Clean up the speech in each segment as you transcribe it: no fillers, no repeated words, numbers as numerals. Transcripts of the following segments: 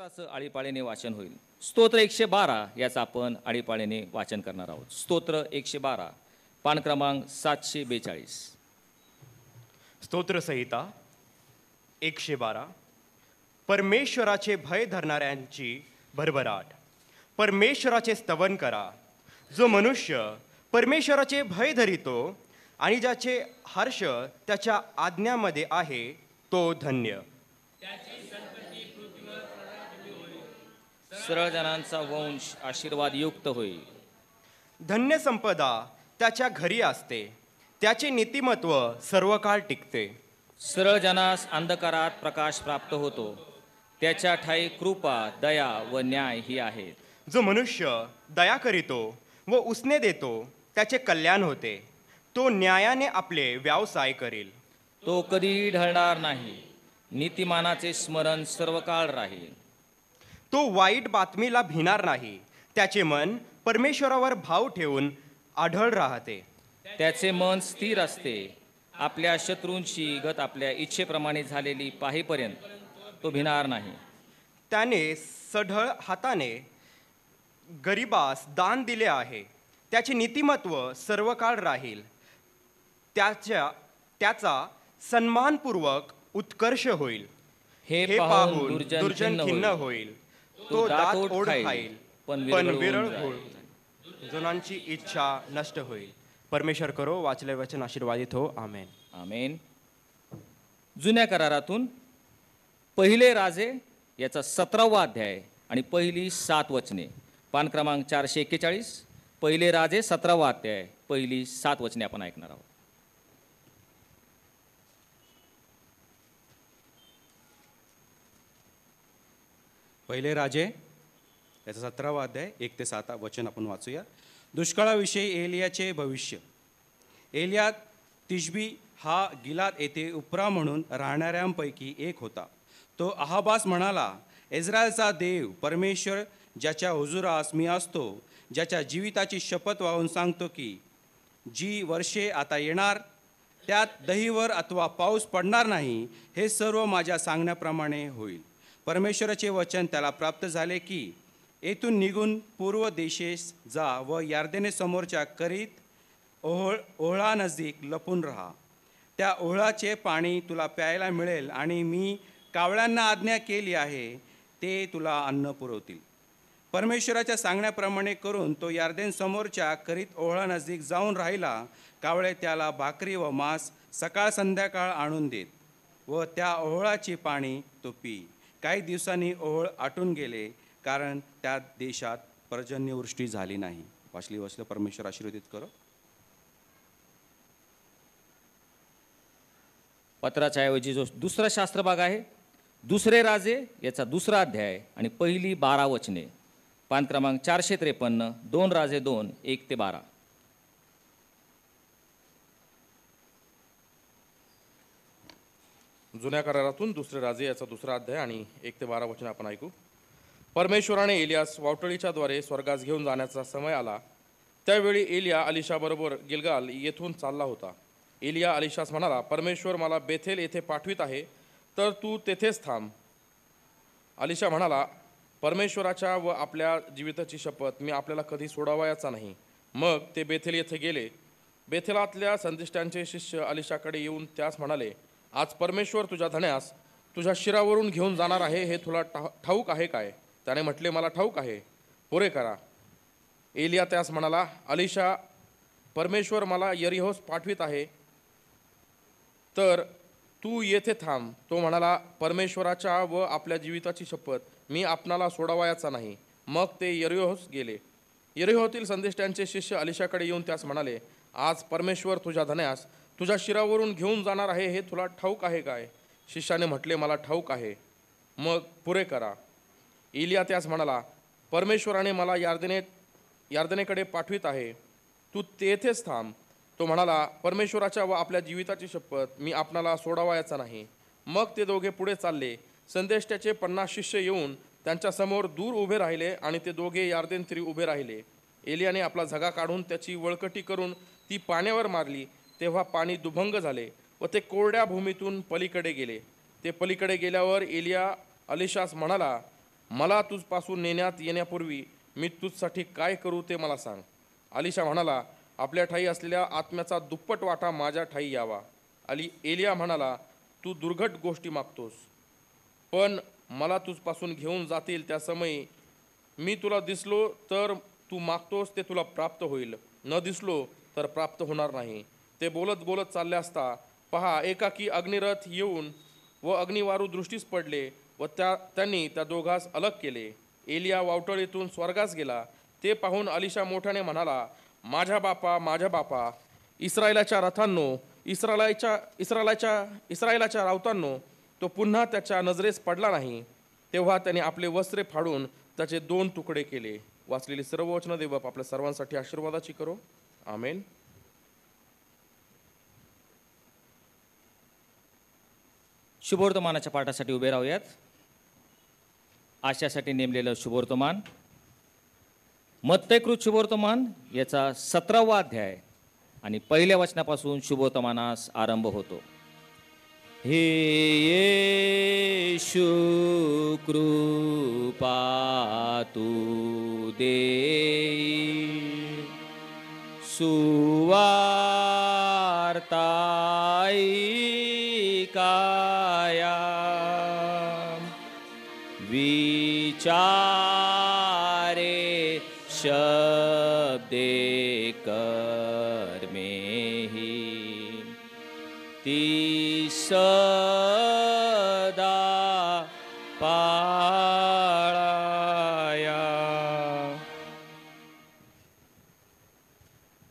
स्तोत्राचं आळीपाळीने वाचन होईल. स्तोत्र 112 याचं आपण आळीपाळीने वाचन करणार आहोत. स्तोत्र 112 पान क्रमांक 742. स्तोत्र संहिता 112. परमेश्वराचे भय धरणाऱ्यांची भरभराट. परमेश्वराचे स्तवन करा. जो मनुष्य परमेश्वराचे भय धरितो आणि ज्याचे हर्ष त्याच्या आज्ञामध्ये आहे तो धन्य. सरळ जनांचा वंश आशीर्वादयुक्त होईल. धन्य संपदा त्याच्या घरी असते. त्याचे नीतिमत्व सर्व काळ टिकते. सरळ जनास अंधकारात प्रकाश प्राप्त होतो. त्याच्या ठाई कृपा, दया व न्याय ही आहेत. जो मनुष्य दया करीतो व उसने देतो त्याचे कल्याण होते. तो न्यायाने आपले व्यवसाय करेल. तो कधी ढळणार नाही. नीतिमानाचे स्मरण सर्व काळ राहील. तो वाईट बातमीला भिणार नाही. त्याचे मन परमेश्वरावर भाव ठेवून आढळ राहते. त्याचे मन स्थिर असते. आपल्या शत्रूंची गत आपल्या इच्छेप्रमाणे झालेली पाहेपर्यंत तो भिणार नाही. त्याने सढळ हाताने गरिबास दान दिले आहे. त्याचे नीतिमत्व सर्व काळ राहील. त्याचा सन्मानपूर्वक उत्कर्ष होईल. हे पाहून दुर्जन खिन्न होईल. तो दात ओढ खाईल पण विरळ होईल. जुनांची इच्छा नष्ट होईल. परमेश्वर करो वाचले वचन आशीर्वादित हो. आमेन. आमेन. जुन्या करारातून पहिले राजे याचा 17वा अध्याय आणि पहिली 7 वचने. पान क्रमांक 441. पहिले राजे 17वा अध्याय पहिली 7 वचने आपण ऐकणार आहोत. पहिले राजे याचा 17वा अध्याय 1 ते 7 वचन आपण वाचूया. दुष्काळाविषयी एलियाचे भविष्य. एलिया तिशबी हा गिलाद येथे उपरा म्हणून राहणाऱ्यांपैकी एक होता. तो अहाबास म्हणाला, इस्रायलचा देव परमेश्वर ज्याच्या हुजुरास मी असतो, ज्याच्या जीविताची शपथ वाहून सांगतो की जी वर्षे आता येणार त्यात दहीवर अथवा पाऊस पडणार नाही, हे सर्व माझ्या सांगण्याप्रमाणे होईल. परमेश्वराचे वचन त्याला प्राप्त झाले की येथून निघून पूर्व देशेस जा व यार्देने समोरच्या करीत ओहळा नजदीक लपून राहा. त्या ओहळाचे पाणी तुला प्यायला मिळेल आणि मी कावळ्यांना आज्ञा केली आहे ते तुला अन्न पुरवतील. परमेश्वराच्या सांगण्याप्रमाणे करून तो यार्देन समोरच्या करीत ओहळा नजदीक जाऊन राहिला. कावळे त्याला भाकरी व मांस सकाळ संध्याकाळ आणून देत व त्या ओहळाचे पाणी तो पी. काही दिवसांनी ओहळ आटून गेले, कारण त्या देशात पर्जन्यवृष्टी झाली नाही. वाचलं परमेश्वर आशीर्वादित करो. पत्राच्या ऐवजी जो दुसरा शास्त्रभाग आहे, दुसरे राजे याचा 2रा अध्याय आणि पहिली 12 वचने. पान क्रमांक 453. 2 राजे 2 1 ते 12. जुन्या करारातून दुसरे राजे याचा 2रा अध्याय आणि 1 ते 12 वचन आपण ऐकू. परमेश्वराने एलियास वावटळीच्या द्वारे स्वर्गास घेऊन जाण्याचा समय आला. त्यावेळी एलिया अलिशाबरोबर गिलगाल येथून चालला होता. एलिया अलिशास म्हणाला, परमेश्वर मला बेथेल येथे पाठवित आहे, तर तू तेथेच थांब. अलिशा म्हणाला, परमेश्वराच्या व आपल्या जीविताची शपथ, मी आपल्याला कधी सोडावयाचा नाही. मग ते बेथेल येथे गेले. बेथेलातल्या संदिष्टांचे शिष्य अलिशाकडे येऊन त्यास म्हणाले, आज परमेश्वर तुझ्या धन्यास तुझ्या शिरावरून घेऊन जाणार आहे, हे तुला ठाऊक आहे काय? त्याने म्हटले, मला ठाऊक आहे, पुरे करा. एलिया त्यास म्हणाला, अलिशा, परमेश्वर मला यरीहोस पाठवित आहे, तर तू येथे थांब. तो म्हणाला, परमेश्वराच्या व आपल्या जीविताची शपथ, मी आपणाला सोडावयाचा नाही. मग ते यरीहोस गेले. यरीहोतील संदेष्टांचे शिष्य अलिशाकडे येऊन त्यास म्हणाले, आज परमेश्वर तुझ्या धन्यास तुझ्या शिरावरून घेऊन जाणार आहे, हे तुला ठाऊक आहे काय? शिष्याने म्हटले, मला ठाऊक आहे, मग पुरे करा. एलिया त्यास म्हणाला, परमेश्वराने मला यार्देनेकडे पाठवित आहे, तू तेथेच थांब. तो म्हणाला, परमेश्वराच्या व आपल्या जीविताची शपथ, मी आपणाला सोडावयाचा नाही. मग ते दोघे पुढे चालले. संदेष्टाचे 50 शिष्य येऊन त्यांच्यासमोर दूर उभे राहिले आणि ते दोघे यार्देन तीरी उभे राहिले. एलियाने आपला झगा काढून त्याची वळकटी करून ती पाण्यावर मारली. तेव्हा पाणी दुभंग झाले व ते कोरड्या भूमीतून पलीकडे गेले. ते पलीकडे गेल्यावर एलिया अलिशास म्हणाला, मला तुझपासून नेण्यात येण्यापूर्वी मी तुझसाठी काय करू ते मला सांग. अलिशा म्हणाला, आपल्या ठाई असलेल्या आत्म्याचा दुप्पट वाटा माझ्या ठाई यावा. एलिया म्हणाला, तू दुर्घट गोष्टी मागतोस, पण मला तुझपासून घेऊन जातील त्या समयी मी तुला दिसलो तर तू मागतोस ते तुला प्राप्त होईल, न दिसलो तर प्राप्त होणार नाही. ते बोलत बोलत चालले असता पहा, एकाकी अग्निरथ येऊन व अग्निवारू दृष्टीस पडले व त्यांनी त्या दोघास अलग केले. एलिया वावटळीतून स्वर्गास गेला. ते पाहून अलिशा मोठ्याने म्हणाला, माझ्या बापा, इस्रायलाच्या रथांनो, इस्रायलाच्या रावतांनो, तो पुन्हा त्याच्या नजरेस पडला नाही. तेव्हा त्याने आपले वस्त्रे फाडून त्याचे 2 तुकडे केले. वाचलेली सर्व वचनं देव बाप आपल्या सर्वांसाठी आशीर्वादाची करो. आमेन. शुभवर्तमानाच्या पाठासाठी उभे राहूयात. आशासाठी नेमलेलं शुभवर्तमान मत्तयकृत शुभवर्तमान याचा 17वा अध्याय आणि पहिल्या वचनापासून शुभवर्तमानास आरंभ होतो. हे येशू कृपा तू देई, सुवार्ताई काया विचारे शब्दे कर्मेहि ती सदा पाळाया.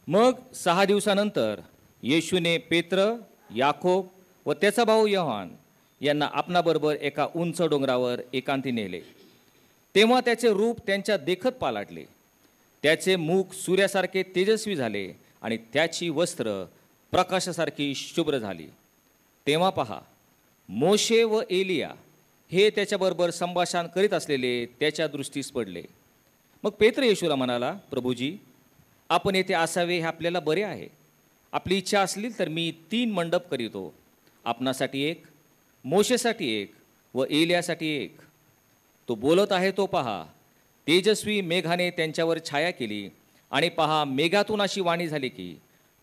मग 6 दिवसानंतर येशूने पेत्र, याकोब व त्याचा भाऊ योहान यांना आपणाबरोबर एका उंच डोंगरावर एकांती नेले. तेव्हा त्याचे रूप त्यांच्या देखत पालाटले. त्याचे मुख सूर्यासारखे तेजस्वी झाले आणि त्याची वस्त्र प्रकाशासारखी शुभ्र झाली. तेव्हा पहा, मोशे व एलिया हे त्याच्याबरोबर संभाषण करीत असलेले त्याच्या दृष्टीस पडले. मग पेत्र येशूला म्हणाला, प्रभूजी, आपण येथे असावे हे आपल्याला बरे आहे. आपली इच्छा असली तर मी 3 मंडप करीतो, आपणासाठी एक, मोशेसाठी एक व एलियासाठी एक. तो बोलत आहे तो पहा, तेजस्वी मेघाने त्यांच्यावर छाया केली आणि पहा, मेघातून अशी वाणी झाली की,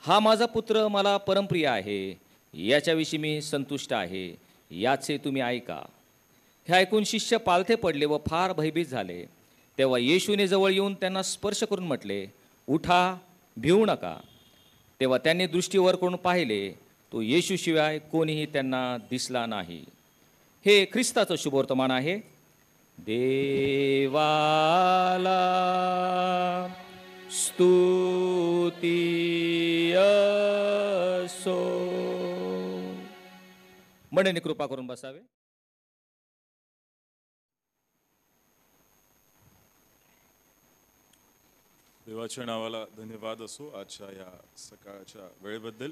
हा माझा पुत्र मला परमप्रिय आहे, याच्याविषयी मी संतुष्ट आहे, याचे तुम्ही ऐका. हे ऐकून शिष्य पालथे पडले व फार भयभीत झाले. तेव्हा येशूने जवळ येऊन त्यांना स्पर्श करून म्हटले, उठा, भिवू नका. तेव्हा त्यांनी दृष्टीवर करून पाहिले, तो येशूशिवाय कोणीही त्यांना दिसला नाही. हे ख्रिस्ताचं शुभवर्तमान आहे. देवाला स्तुती असो. मंडळींनी कृपा करून बसावे. देवाच्या नावाला धन्यवाद असो आजच्या या सकाळच्या वेळेबद्दल.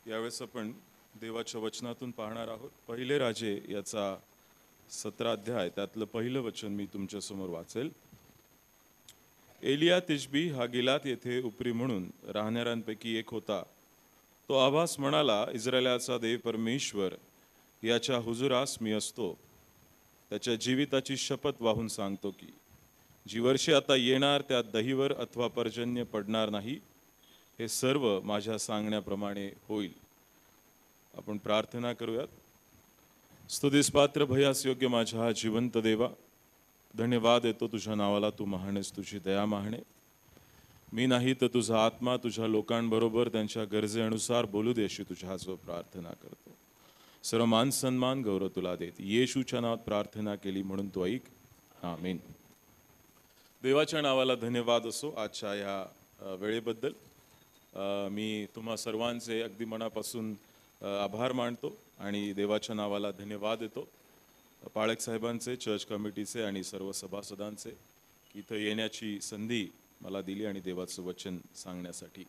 यावेळेस आपण देवाच्या वचनातून पाहणार आहोत. पहिले राजे याचा 17 अध्याय, त्यातलं पहिलं वचन मी तुमच्यासमोर वाचेल. एलिया तिशबी हा गिलात येथे उपरी म्हणून राहणाऱ्यांपैकी एक होता. तो आभास म्हणाला, इस्रायलाचा देव परमेश्वर याच्या हुजुरास मी असतो. त्याच्या जीविताची शपथ वाहून सांगतो की जी वर्षे आता येणार त्यात दहीवर अथवा पर्जन्य पडणार नाही. हे सर्व माझ्या सांगण्याप्रमाणे होईल. आपण प्रार्थना करूयात. स्तुतीस पात्र भयास योग्य माझ्या जिवंत देवा, धन्यवाद देतो तुझ्या नावाला. तू महानेस, तुझी दया महाने. मी नाही तर तुझा आत्मा तुझ्या लोकांबरोबर त्यांच्या गरजेनुसार बोलू दे अशी तुझ्याजवळ प्रार्थना करतो. सर्व मान सन्मान गौरव तुला देत येशूच्या नावात प्रार्थना केली म्हणून तू ऐक. आमीन. देवाच्या नावाला धन्यवाद असो आजच्या या वेळेबद्दल. मी तुम्हा सर्वांचे अगदी मनापासून आभार मानतो आणि देवाच्या नावाला धन्यवाद देतो. पाळक साहेबांचे, चर्च कमिटीचे आणि सर्व सभासदांचे इथं येण्याची संधी मला दिली आणि देवाचं वचन सांगण्यासाठी.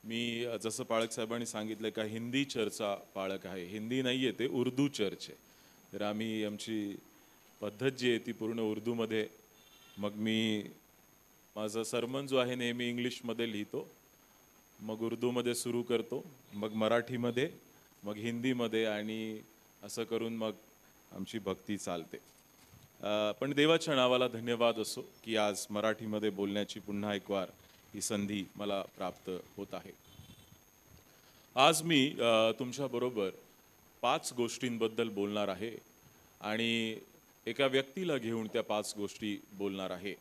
मी जसं पाळक साहेबांनी सांगितलं का हिंदी चर्चचा पाळक आहे. हिंदी नाही आहे, ते उर्दू चर्च आहे. तर आम्ही आमची पद्धत जी आहे ती पूर्ण उर्दूमध्ये, मग मी माझा सरमन जो आहे नेहमी इंग्लिशमध्ये लिहितो, मग उर्दूमध्ये सुरू करतो, मग मराठीमध्ये, मग हिंदीमध्ये आणि असं करून मग आमची भक्ती चालते. पण देवाच्या नावाला धन्यवाद असो की आज मराठीमध्ये बोलण्याची पुन्हा एक वार ही संधी मला प्राप्त होत आहे. आज मी तुमच्याबरोबर 5 गोष्टींबद्दल बोलणार आहे आणि एका व्यक्तीला घेऊन त्या 5 गोष्टी बोलणार आहे.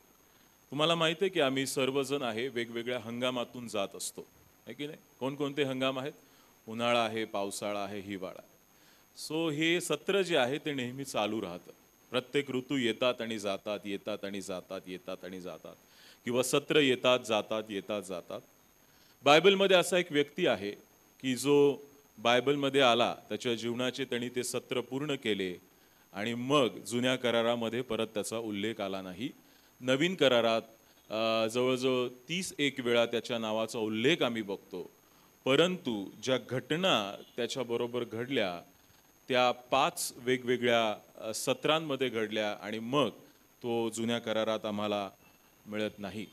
तुम्हाला माहिती आहे की आम्ही सर्वजण आहे वेगवेगळ्या हंगामातून जात असतो, आहे की नाही? कोणकोणते हंगाम आहेत? उन्हाळा आहे, पावसाळा आहे, हिवाळा. सो हे सत्र जे आहे ते नेहमी चालू राहतं. प्रत्येक ऋतू येतात आणि जातात, येतात आणि जातात, येतात आणि जातात, किंवा सत्र येतात जातात, येतात जातात. बायबलमध्ये असा एक व्यक्ती आहे की जो बायबलमध्ये आला, त्याच्या जीवनाचे त्यांनी ते सत्र पूर्ण केले आणि मग जुन्या करारामध्ये परत त्याचा उल्लेख आला नाही. नवीन करारात जवळजवळ 31 वेळा त्याच्या नावाचा उल्लेख आम्ही बघतो. परंतु ज्या घटना त्याच्याबरोबर घडल्या त्या 5 वेगवेगळ्या सत्रांमध्ये घडल्या आणि मग तो जुन्या करारात आम्हाला मिळत नाही.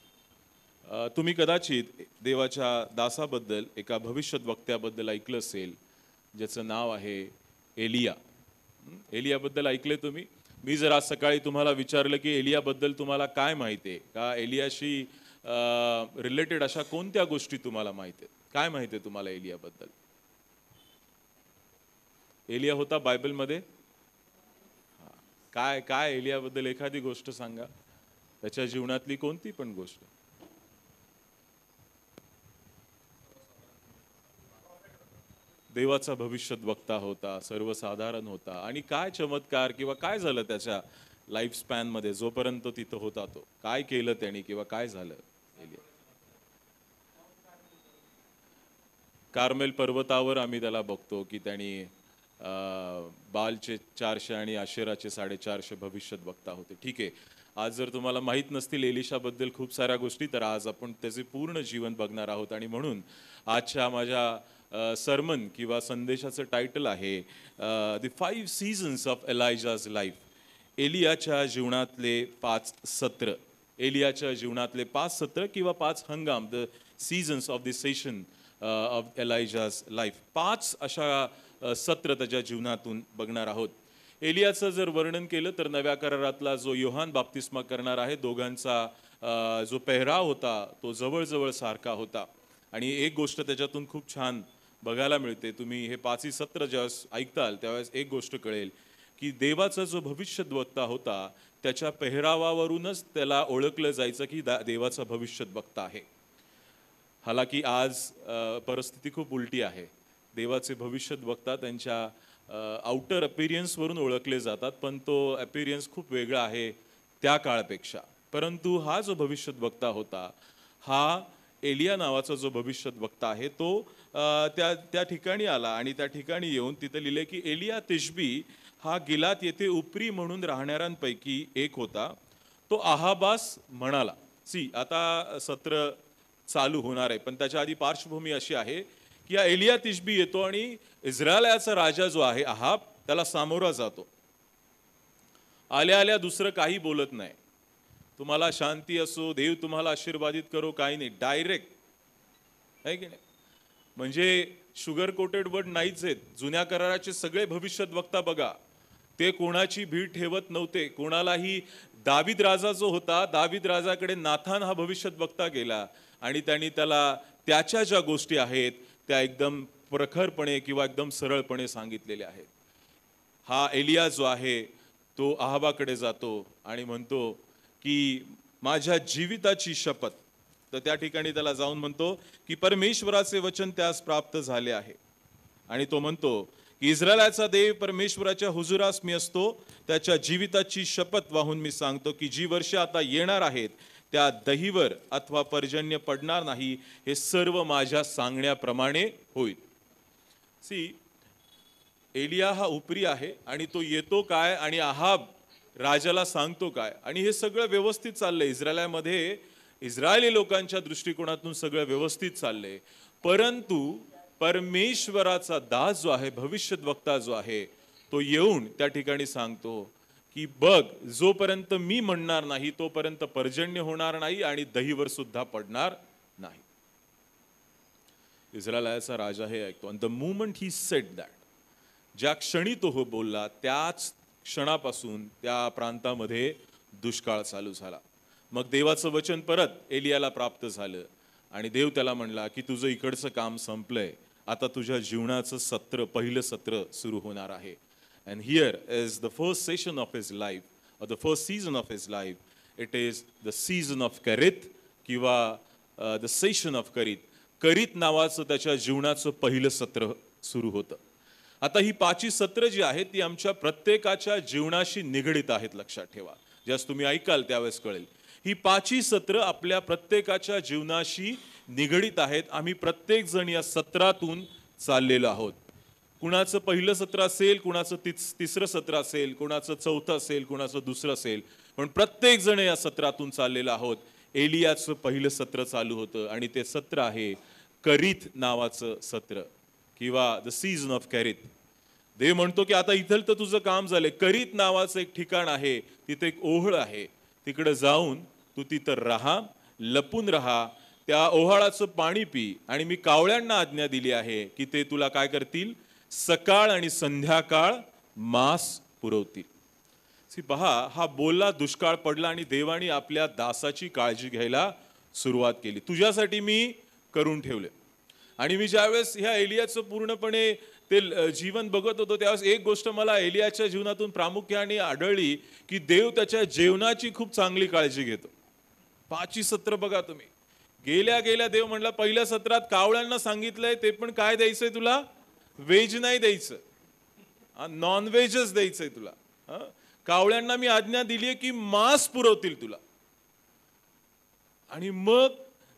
तुम्ही कदाचित देवाच्या दासाबद्दल, एका भविष्यद्वक्त्याबद्दल ऐकलं असेल, ज्याचं नाव आहे एलिया. एलियाबद्दल ऐकले तुम्ही? मी जर आज सकाळी तुम्हाला विचारलं की एलियाबद्दल तुम्हाला काय माहिती आहे का, एलियाशी रिलेटेड अशा कोणत्या गोष्टी तुम्हाला माहिती आहेत, काय माहिती आहे तुम्हाला एलियाबद्दल? एलिया होता बायबलमध्ये? काय काय एलियाबद्दल एखादी गोष्ट सांगा, त्याच्या जीवनातली कोणती पण गोष्ट. देवाचा भविष्यद्वक्ता होता, सर्वसाधारण होता. आणि काय चमत्कार किंवा काय झालं त्याच्या लाईफ स्पॅन मध्ये जोपर्यंत तो तिथं होता, तो काय केलं त्यांनी किंवा काय झालं? एलिया कार्मेल पर्वतावर आम्ही त्याला बघतो की त्यांनी बालचे 400 आणि आशेराचे 450 भविष्यद्वक्ता होते. ठीक आहे, आज जर तुम्हाला माहीत नसतील एलिशाबद्दल खूप साऱ्या गोष्टी, तर आज आपण त्याचे पूर्ण जीवन बघणार आहोत. आणि म्हणून आजच्या माझ्या सरमन किंवा संदेशाचं टायटल आहे the 5 seasons of Elijah's life. एलियाच्या जीवनातले 5 सत्र, एलियाच्या जीवनातले 5 सत्र किंवा 5 हंगाम, the seasons of the session of Elijah's life. 5 अशा सत्र त्याच्या जीवनातून बघणार आहोत. एलियाचं जर वर्णन केलं तर नव्या करारातला जो योहान बाप्तिस्मा करणार आहे, दोघांचा जो पेहराव होता तो जवळजवळ सारखा होता. आणि एक गोष्ट त्याच्यातून खूप छान बघायला मिळते. तुम्ही हे 5ही सत्र ज्यावेळेस ऐकताल त्यावेळेस एक गोष्ट कळेल की देवाचा जो भविष्यद्वक्ता होता त्याच्या पेहरावावरूनच त्याला ओळखलं जायचं की देवाचा भविष्यद्वक्ता आहे. हालाकी आज परिस्थिती खूप उलटी आहे. देवाचे भविष्यद्वक्ता त्यांच्या आउटर अपिरियन्सवरून ओळखले जातात, पण तो अपिरियन्स खूप वेगळा आहे त्या काळापेक्षा. परंतु हा जो भविष्यद्वक्ता होता, हा एलिया नावाचा जो भविष्यद्वक्ता आहे तो त्या ठिकाणी आला आणि त्या ठिकाणी येऊन तिथे लिहिले की एलिया तिशबी हा गिलात येथे उपरी म्हणून राहणाऱ्यांपैकी एक होता. तो आहाबास म्हणाला. आता सत्र चालू होणार आहे, पण त्याच्या आधी पार्श्वभूमी अशी आहे की हा एलिया तिशबी येतो आणि इस्रायलाचा राजा जो आहे आहाब त्याला सामोरा जातो. आल्या आल्या दुसरं काही बोलत नाही, तुम्हाला शांती असो, देव तुम्हाला आशीर्वादित करो, काही नाही, डायरेक्ट, आहे की नाही? म्हणजे शुगर कोटेड वर्ड नाहीच आहेत. जुन्या कराराचे सगळे भविष्यद्वक्ता बघा, ते कोणाची भीड ठेवत नव्हते कोणालाही. दावीद राजा जो होता, दावीद राजाकडे नाथान हा भविष्यद्वक्ता गेला आणि त्यांनी त्याला त्याच्या ज्या गोष्टी आहेत त्या एकदम प्रखरपणे किंवा एकदम सरळपणे सांगितलेल्या आहेत. हा एलिया जो आहे तो आहाबाकडे जातो आणि म्हणतो की माझ्या जीविताची शपथ, तर त्या ठिकाणी त्याला जाऊन म्हणतो की परमेश्वराचे वचन त्यास प्राप्त झाले आहे. आणि तो म्हणतो की इस्रायलाचा देव परमेश्वराच्या हुजुरास मी असतो, त्याच्या जीविताची शपथ वाहून मी सांगतो की जी वर्ष आता येणार आहेत त्या दहीवर अथवा पर्जन्य पडणार नाही, हे सर्व माझ्या सांगण्याप्रमाणे होईल. एलिया हा उपरी आहे आणि तो येतो काय आणि आहाब राजाला सांगतो काय, आणि हे सगळं व्यवस्थित चाललंय. इस्रायलामध्ये इस्रायली लोकांच्या दृष्टिकोनातून सगळं व्यवस्थित चाललंय. परंतु परमेश्वराचा दास जो आहे, भविष्यद्वक्ता जो आहे, तो येऊन त्या ठिकाणी सांगतो की बघ, जोपर्यंत मी म्हणणार नाही तोपर्यंत पर्जन्य होणार नाही आणि दहीवर सुद्धा पडणार नाही. इस्रायलाचा राजा हे ऐकतो. आणि the moment he said that, ज्या क्षणी तो हो बोलला त्याच क्षणापासून त्या प्रांतामध्ये दुष्काळ चालू झाला. मग देवाचं वचन परत एलियाला प्राप्त झालं आणि देव त्याला म्हणला की तुझं इकडचं काम संपलंय, आता तुझ्या जीवनाचं सत्र, पहिलं सत्र सुरू होणार आहे. And here is the first session of his life, or the first season of his life. It is the season of Karith किंवा the session of Karith. करीत नावाचं त्याच्या जीवनाचं पहिलं सत्र सुरू होतं. आता ही 5 सत्र जी आहेत ती आमच्या प्रत्येकाच्या जीवनाशी निगडित आहेत, लक्षात ठेवा. ज्यास तुम्ही ऐकाल त्यावेळेस कळेल. ही 5 सत्र आपल्या प्रत्येकाच्या जीवनाशी निगडित आहेत. आम्ही प्रत्येक जण या सत्रातून चाललेलो आहोत. कुणाचं पहिलं सत्र असेल, कुणाचं तिसरं सत्र असेल, कुणाचं चौथं असेल, कुणाचं दुसरं असेल, पण प्रत्येक जण या सत्रातून चाललेलो आहोत. एलियाचं पहिलं सत्र चालू होतं आणि ते सत्र आहे करीत नावाचं सत्र किंवा द सीझन ऑफ करीत. देव म्हणतो की आता इथं तर तुझं काम झालंय. करीत नावाचं एक ठिकाण आहे, तिथे एक ओहळ आहे, तिकडे जाऊन तू तिथं राहा, लपून राहा, त्या ओहाळाचं पाणी पी. आणि मी कावळ्यांना आज्ञा दिली आहे की ते तुला काय करतील, सकाळ आणि संध्याकाळ मांस पुरवतील. पहा, हा बोलला, दुष्काळ पडला आणि देवाने आपल्या दासाची काळजी घ्यायला सुरुवात केली. तुझ्यासाठी मी करून ठेवले. आणि मी ज्यावेळेस ह्या एलियाचं पूर्णपणे ते जीवन बघत होतो त्यावेळेस एक गोष्ट मला एलियाच्या जीवनातून प्रामुख्याने आढळली की देव त्याच्या जेवणाची खूप चांगली काळजी घेतो. 5 सत्र बघा तुम्ही. गेल्या गेल्या देव म्हणला पहिल्या सत्रात कावळ्यांना सांगितलंय ते पण काय द्यायचंय तुला, व्हेज नाही द्यायचं, नॉन व्हेजच द्यायचंय तुला. कावळ्यांना मी आज्ञा दिलीये की मांस पुरवतील तुला. आणि मग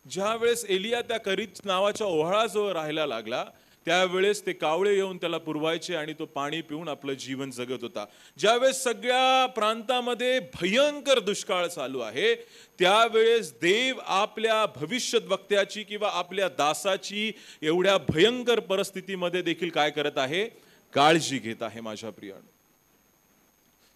ज्या वेळेस एलिया त्या करीत नावाच्या ओहाळाजवळ राहायला लागला त्यावेळेस ते कावळे येऊन त्याला पुरवायचे आणि तो पाणी पिऊन आपलं जीवन जगत होता. ज्यावेळेस सगळ्या प्रांतामध्ये भयंकर दुष्काळ चालू आहे त्यावेळेस देव आपल्या भविष्यद्वक्त्याची किंवा आपल्या दासाची एवढ्या भयंकर परिस्थितीमध्ये देखील काय करत आहे, काळजी घेत आहे. माझ्या प्रियानो,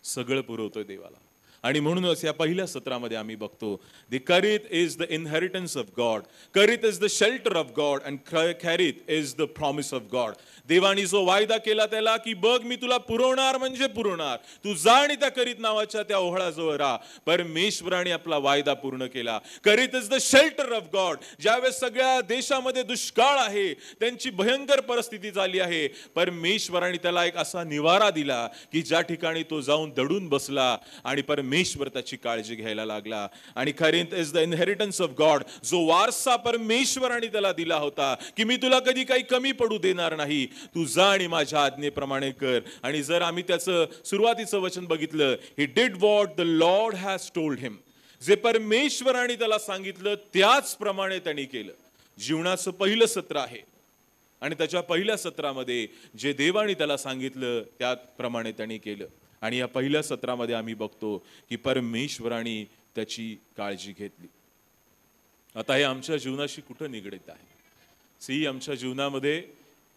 सगळं पुरवतोय देवाला. आणि म्हणूनच या पहिल्या सत्रामध्ये आम्ही बघतो the Kerith is the inheritance of God, Kerith is the shelter of God and Kerith is the promise of God. देवानी जो वायदा केला त्याला की बघ मी तुला पुरवणार म्हणजे पुरवणार, तू जा आणि त्या करीत नावाच्या त्या ओहळाजवळ राहा. परमेश्वराने आपला वायदा पूर्ण केला. करीत is the shelter of God. ज्यावेळेस सगळ्या देशामध्ये दुष्काळ आहे, त्यांची भयंकर परिस्थिती झाली आहे, परमेश्वराने त्याला एक असा निवारा दिला की ज्या ठिकाणी तो जाऊन दडून बसला आणि परमेश्वर त्याची काळजी घ्यायला लागला. आणि करीत is the inheritance of God, जो वारसा परमेश्वराने त्याला दिला होता की मी तुला कधी काही कमी पडू देणार नाही, तू जा आणि माझ्या आज्ञेप्रमाणे कर. आणि जर आम्ही त्याचं सुरुवातीचं वचन बघितलं, he did what the Lord has told him, जे परमेश्वराने त्याला सांगितलं त्याचप्रमाणे त्यांनी केलं. जीवनाचं पहिलं सत्र आहे आणि त्याच्या पहिल्या सत्रामध्ये जे देवाने त्याला सांगितलं त्याप्रमाणे त्यांनी केलं. आणि या पहिल्या सत्रामध्ये आम्ही बघतो की परमेश्वराने त्याची काळजी घेतली. आता हे आमच्या जीवनाशी कुठं निगडित आहे? आमच्या जीवनामध्ये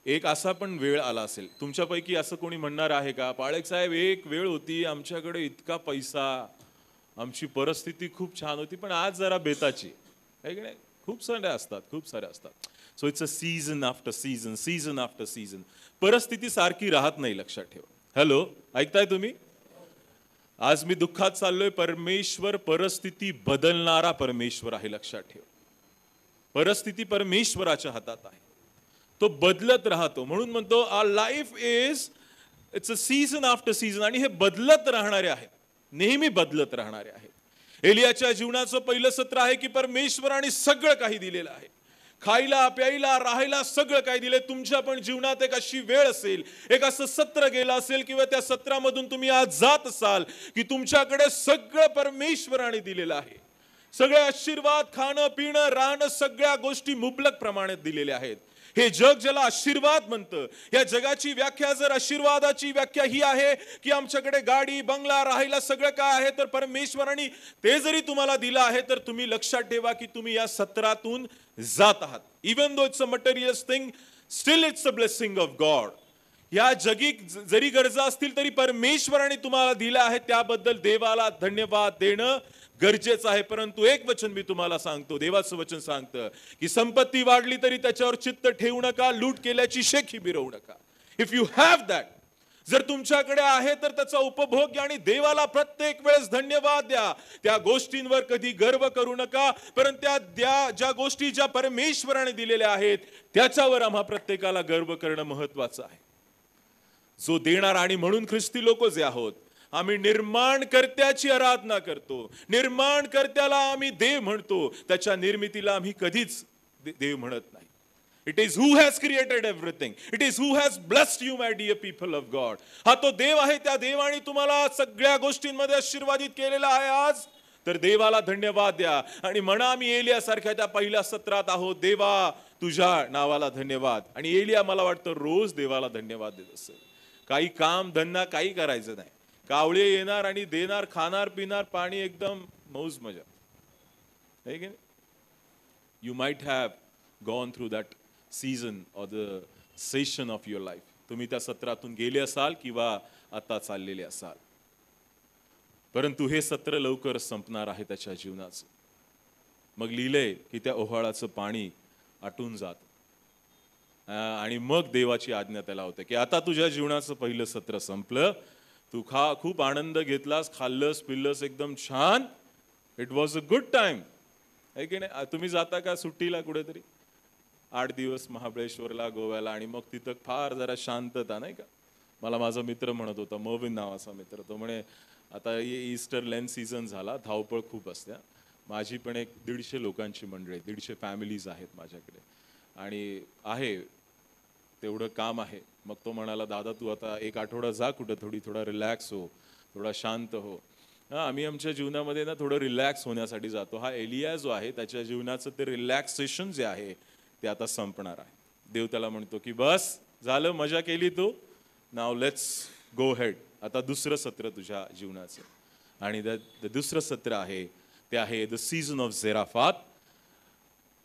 एक असा पण वेळ आला असेल, तुमच्यापैकी असं कोणी म्हणणार आहे का, पाळक साहेब एक वेळ होती आमच्याकडे इतका पैसा, आमची परिस्थिती खूप छान होती, पण आज जरा बेताची आहे की नाही? खूप सारे असतात. So it's a season after season, season after season. परिस्थिती सारखी राहत नाही, लक्षात ठेवा. हॅलो, ऐकताय तुम्ही? आज मी दुःखात चाललोय, परमेश्वर परिस्थिती बदलणारा परमेश्वर आहे, लक्षात ठेवा. परिस्थिती परमेश्वराच्या हातात आहे, तो बदलत राहतो. म्हणून म्हणतो our life is it's a season after season. आणि हे बदलत राहणारे आहेत, नेहमी बदलत राहणारे आहेत. एलियाच्या जीवनाचं पहिलं सत्र आहे की परमेश्वराने सगळं काही दिलेलं आहे, खायला प्यायला राहायला सगळं काही दिले. तुमच्या पण जीवनात एक अशी वेळ असेल, एक असं सत्र गेलं असेल किंवा त्या सत्रामधून तुम्ही आज जात असाल की तुमच्याकडे सगळं परमेश्वराने दिलेलं आहे. सगळे आशीर्वाद, खाणं पिणं राहणं सगळ्या गोष्टी मुबलक प्रमाणात दिलेल्या आहेत. हे जग ज्याला आशीर्वाद म्हणतं, या जगाची व्याख्या जर आशीर्वादाची व्याख्या ही आहे की आमच्याकडे गाडी बंगला राहायला सगळं काय आहे, तर परमेश्वराने ते जरी तुम्हाला दिलं आहे तर तुम्ही लक्षात ठेवा की तुम्ही या सत्रातून जात आहात. Even though it's a material thing, still it's a blessing of God. या जगी जरी गरजा असतील तरी परमेश्वराने तुम्हाला दिलं आहे, त्याबद्दल देवाला धन्यवाद देणं गरजेचं आहे. परंतु एक वचन मी तुम्हाला सांगतो, देवाचं वचन सांगतं की संपत्ती वाढली तरी त्याच्यावर चित्त ठेवू नका, लूट केल्याची शेखी मिरवू नका. इफ यू हॅव दॅट, जर तुमच्याकडे आहे तर त्याचा उपभोग घ्या आणि देवाला प्रत्येक वेळेस धन्यवाद द्या. त्या गोष्टींवर कधी गर्व करू नका, परंतु ज्या गोष्टी ज्या परमेश्वराने दिलेल्या आहेत त्याच्यावर आम्हा प्रत्येकाला गर्व करणं महत्वाचं आहे. जो देणार, आणि म्हणून ख्रिस्ती लोक जे आहोत आम्ही निर्माणकर्त्याची आराधना करतो. निर्माणकर्त्याला आम्ही देव म्हणतो, त्याच्या निर्मितीला आम्ही कधीच देव म्हणत नाही. It is who has created everything. It is who has blessed you, my dear people of God. हा तो देव आहे. त्या देवाने तुम्हाला सगळ्या गोष्टींमध्ये आशीर्वादित केलेला आहे. आज तर देवाला धन्यवाद द्या आणि म्हणा, आम्ही एलियासारख्या त्या पहिल्या सत्रात आहोत, देवा तुझ्या नावाला धन्यवाद. आणि एलिया मला वाटतं रोज देवाला धन्यवाद देत असेल. काही काम धंदा काही करायचं नाही, कावळे येणार आणि देणार, खाणार पिणार, पाणी, एकदम मौज मजा. है की नाही? You might have gone through that season or the session of your life. तुम्ही त्या सत्रातून गेले असाल किंवा आता चाललेले असाल, परंतु हे सत्र लवकर संपणार आहे त्याच्या जीवनाचं. मग लिहिलंय की त्या ओहाळाचं पाणी आटून जात आणि मग देवाची आज्ञा त्याला होते की आता तुझ्या जीवनाचं पहिलं सत्र संपलं. तू खूप आनंद घेतलास, खाल्लंस पिल्लंस, एकदम छान. It was a good time. आहे की नाही? तुम्ही जाता का सुट्टीला कुठेतरी 8 दिवस महाबळेश्वरला, गोव्याला, आणि मग तिथं फार जरा शांतता, नाही का? मला माझा मित्र म्हणत होता, मविन नावाचा मित्र, तो म्हणे आता ईस्टर लेन सीझन झाला, धावपळ खूप असते. माझी पण एक 150 लोकांची मंडळी, 150 फॅमिलीज आहेत माझ्याकडे आणि आहे तेवढं काम आहे. मग तो म्हणाला, दादा तू आता 1 आठवडा जा कुठं, थोडा रिलॅक्स हो, थोडा शांत हो. आम्ही आमच्या जीवनामध्ये ना थोडं रिलॅक्स होण्यासाठी जातो. हा एलिया जो आहे त्याच्या जीवनाचं ते रिलॅक्सेशन जे आहे ते आता संपणार आहे. देव त्याला म्हणतो की बस झालं, मजा केली तू, नाव लेट्स गो हेड. आता दुसरं सत्र तुझ्या जीवनाचं, आणि दुसरं सत्र आहे ते आहे द सीझन ऑफ झेराफात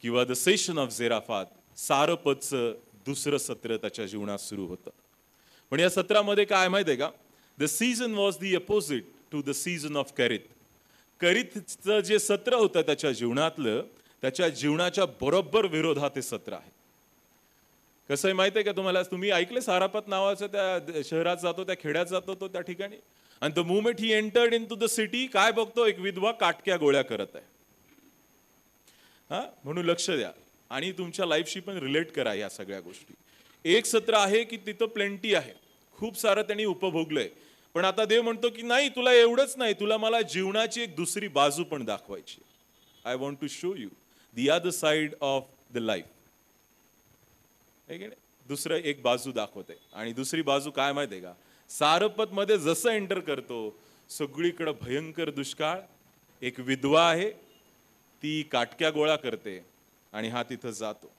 किंवा द सेशन ऑफ झेराफात. सारपदचं दुसरं सत्र त्याच्या जीवनात सुरू होतं. पण या सत्रामध्ये काय माहिती आहे का, the season was the opposite to the season of करित. करितचं जे सत्र होतं त्याच्या जीवनातलं, त्याच्या जीवनाच्या बरोबर विरोधात हे सत्र आहे. कसं आहे माहिती आहे का तुम्हाला? तुम्ही ऐकले सारापत नावाचं त्या शहरात जातो, त्या खेड्यात जातो तो त्या ठिकाणी, आणि the moment he entered into the city, काय बघतो? एक विधवा काटक्या गोळ्या करत आहे. हा, म्हणून लक्ष द्या आणि तुमच्या लाईफशी पण रिलेट करा या सगळ्या गोष्टी. एक सत्र आहे की तिथं प्लेंटी आहे, खूप सारं त्यांनी उपभोगलंय, पण आता देव म्हणतो की नाही, तुला एवढंच नाही, तुला मला जीवनाची एक दुसरी बाजू पण दाखवायची. I want to show you the other side of the life. दुसरं एक बाजू दाखवते. आणि दुसरी बाजू काय माहिती आहे का? सारपत मध्ये जसं एंटर करतो सगळीकडे भयंकर दुष्काळ, एक विधवा आहे ती काटक्या गोळा करते आणि हा तिथं जातो.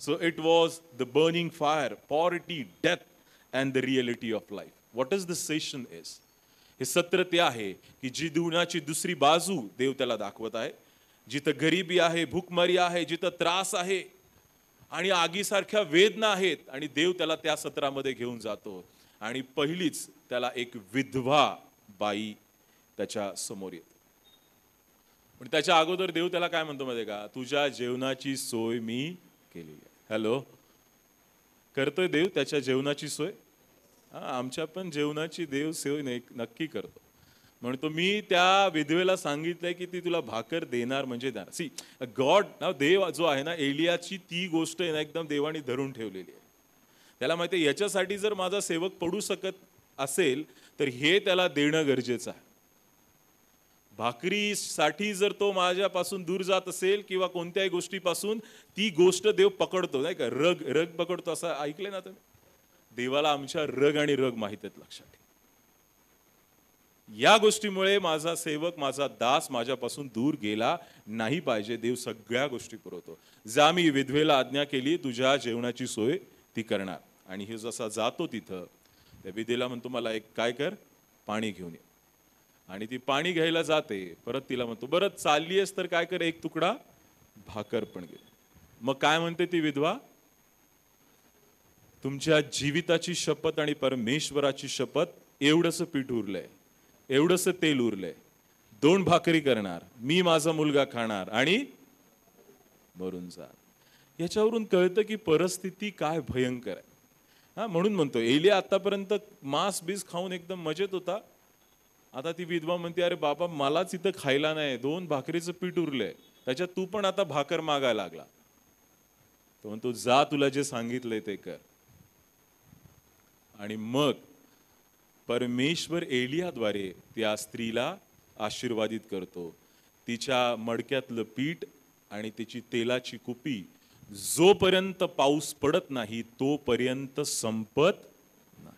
So it was the burning fire, poverty, death and the reality of life. What is the session is? हे सत्र ते आहे की जी जीवनाची दुसरी बाजू देव त्याला दाखवत आहे. जिथं गरिबी आहे, भूकमारी आहे, जिथं त्रास आहे आणि आगीसारख्या वेदना आहेत, आणि देव त्याला त्या सत्रामध्ये घेऊन जातो. आणि पहिलीच त्याला एक विधवा बाई त्याच्या समोर येते. पण त्याच्या अगोदर देव त्याला काय म्हणतो माहिती का? तुझ्या जेवणाची सोय मी केलेली आहे. हॅलो, करतोय देव त्याच्या जेवणाची सोय? आमच्या पण जेवणाची देव सोय नक्की करतो. म्हणतो मी त्या विधवेला सांगितलंय की ती तुला भाकर देणार म्हणजे देणार. सी गॉड ना, देव जो आहे ना, एलियाची ती गोष्ट आहे ना एकदम देवाने धरून ठेवलेली आहे. त्याला माहिती आहे याच्यासाठी जर माझा सेवक पडू शकत असेल तर हे त्याला देणं गरजेचं आहे. भाकरीसाठी जर तो माझ्यापासून दूर जात असेल किंवा कोणत्याही गोष्टीपासून, ती गोष्ट देव पकडतो, नाही का? रग पकडतो असं ऐकले ना तुम्ही? देवाला आमच्या रग आणि रग माहित आहेत, लक्षात ठेवा. या गोष्टीमुळे माझा सेवक, माझा दास माझ्यापासून दूर गेला नाही पाहिजे. देव सगळ्या गोष्टी पुरवतो. जा मी विधवेला आज्ञा केली, तुझ्या जेवणाची सोय ती करणार. आणि हे जसा जातो तिथं त्या विधेला म्हणतो मला एक काय कर, पाणी घेऊन ये. आणि ती पाणी घ्यायला जाते, परत तिला म्हणतो बरं चालली आहेस तर काय कर, एक तुकडा भाकर पण घे. मग काय म्हणते ती विधवा? तुमच्या जीविताची शपथ आणि परमेश्वराची शपथ, एवढंसं पीठ उरलंय, एवढंसं तेल उरलंय, 2 भाकरी करणार, मी माझा मुलगा खाणार आणि मरून जा. याच्यावरून कळतं की परिस्थिती काय भयंकर आहे. हा, म्हणून म्हणतो एलिया आतापर्यंत मांस बीस खाऊन एकदम मजेत होता. आता ती विधवा म्हणते, अरे बाबा मलाच इथं खायला नाही, 2 भाकरीचं पीठ उरलंय, त्याच्यात तू पण आता भाकर मागायला लागला. तो म्हणतो जा, तुला जे सांगितलंय ते कर. आणि मग परमेश्वर एलियाद्वारे त्या स्त्रीला आशीर्वादित करतो. तिच्या मडक्यातलं पीठ आणि तिची तेलाची कुपी जोपर्यंत पाऊस पडत नाही तोपर्यंत संपत नाही.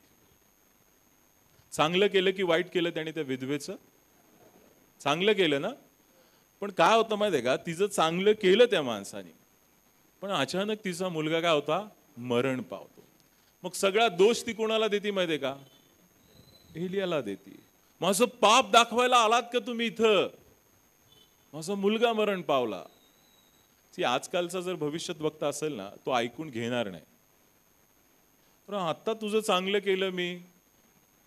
चांगलं केलं की वाईट केलं त्याने त्या विधवेचं? चांगलं केलं ना. पण काय होतं माहितीये का, तिचं चांगलं केलं त्या माणसाने, पण अचानक तिचा मुलगा काय होता, मरण पावतो. मग सगळा दोष ती कोणाला देते माहितीये का? एलियाला देते. माझं पाप दाखवायला आलात का तुम्ही इथं? माझा मुलगा मरण पावला. आजकालचा जर भविष्यात बघता असेल ना, तो ऐकून घेणार नाही. पण आता तुझं चांगलं केलं मी,